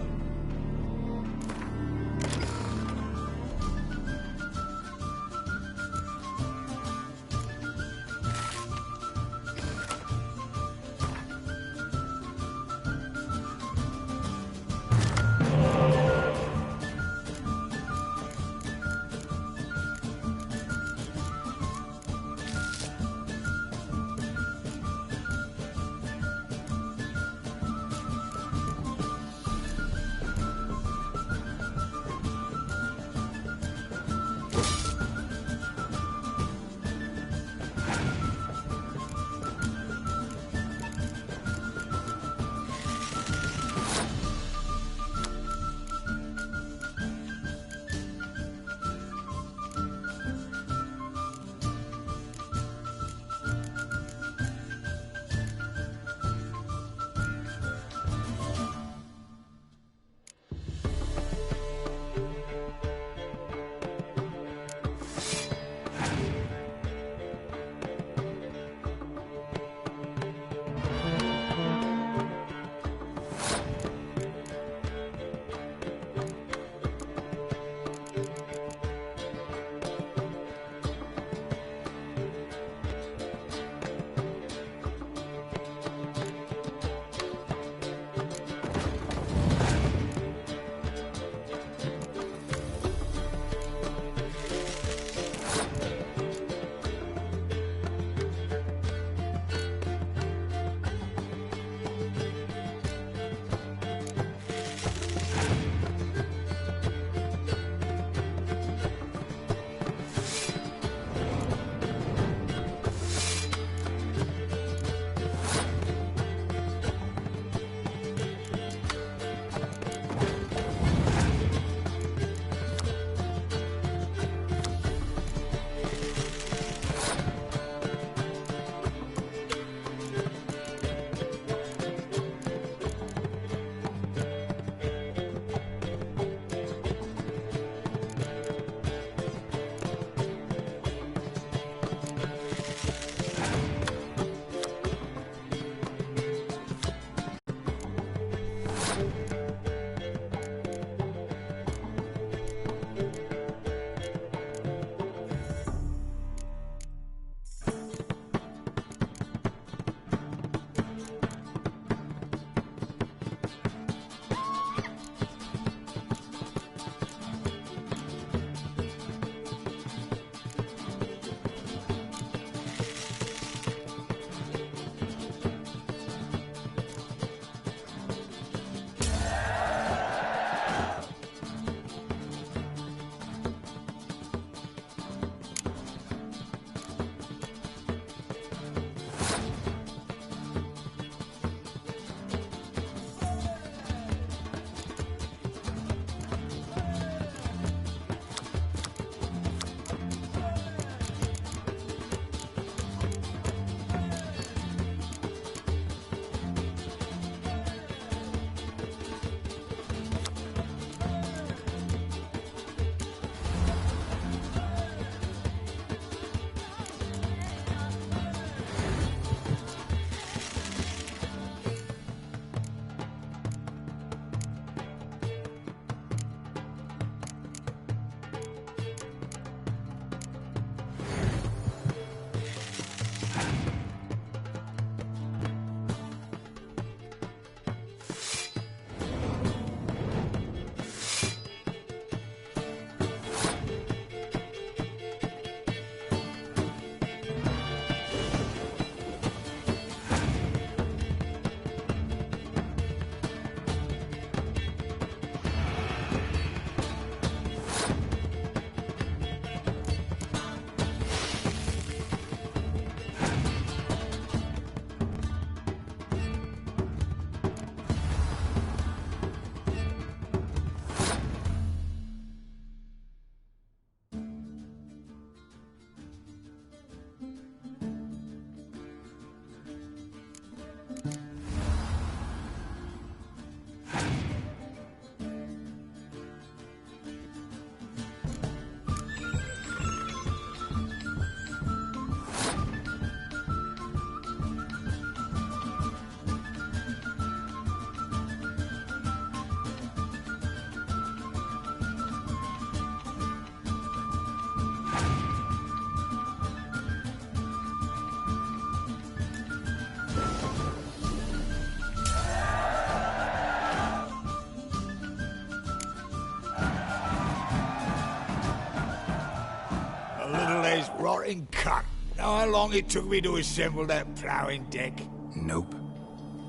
Fucking cunt. Know how long it took me to assemble that ploughing deck? Nope.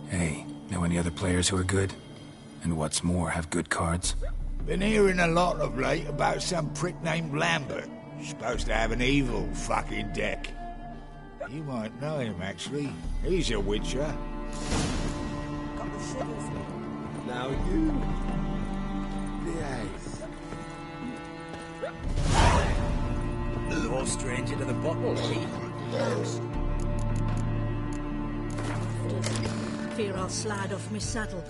Hey, know any other players who are good? And what's more, have good cards? Been hearing a lot of late about some prick named Lambert. Supposed to have an evil fucking deck. You might know him, actually. He's a witcher. Now you... behave. No stranger to the bottle, eh? Fear I'll slide off my saddle.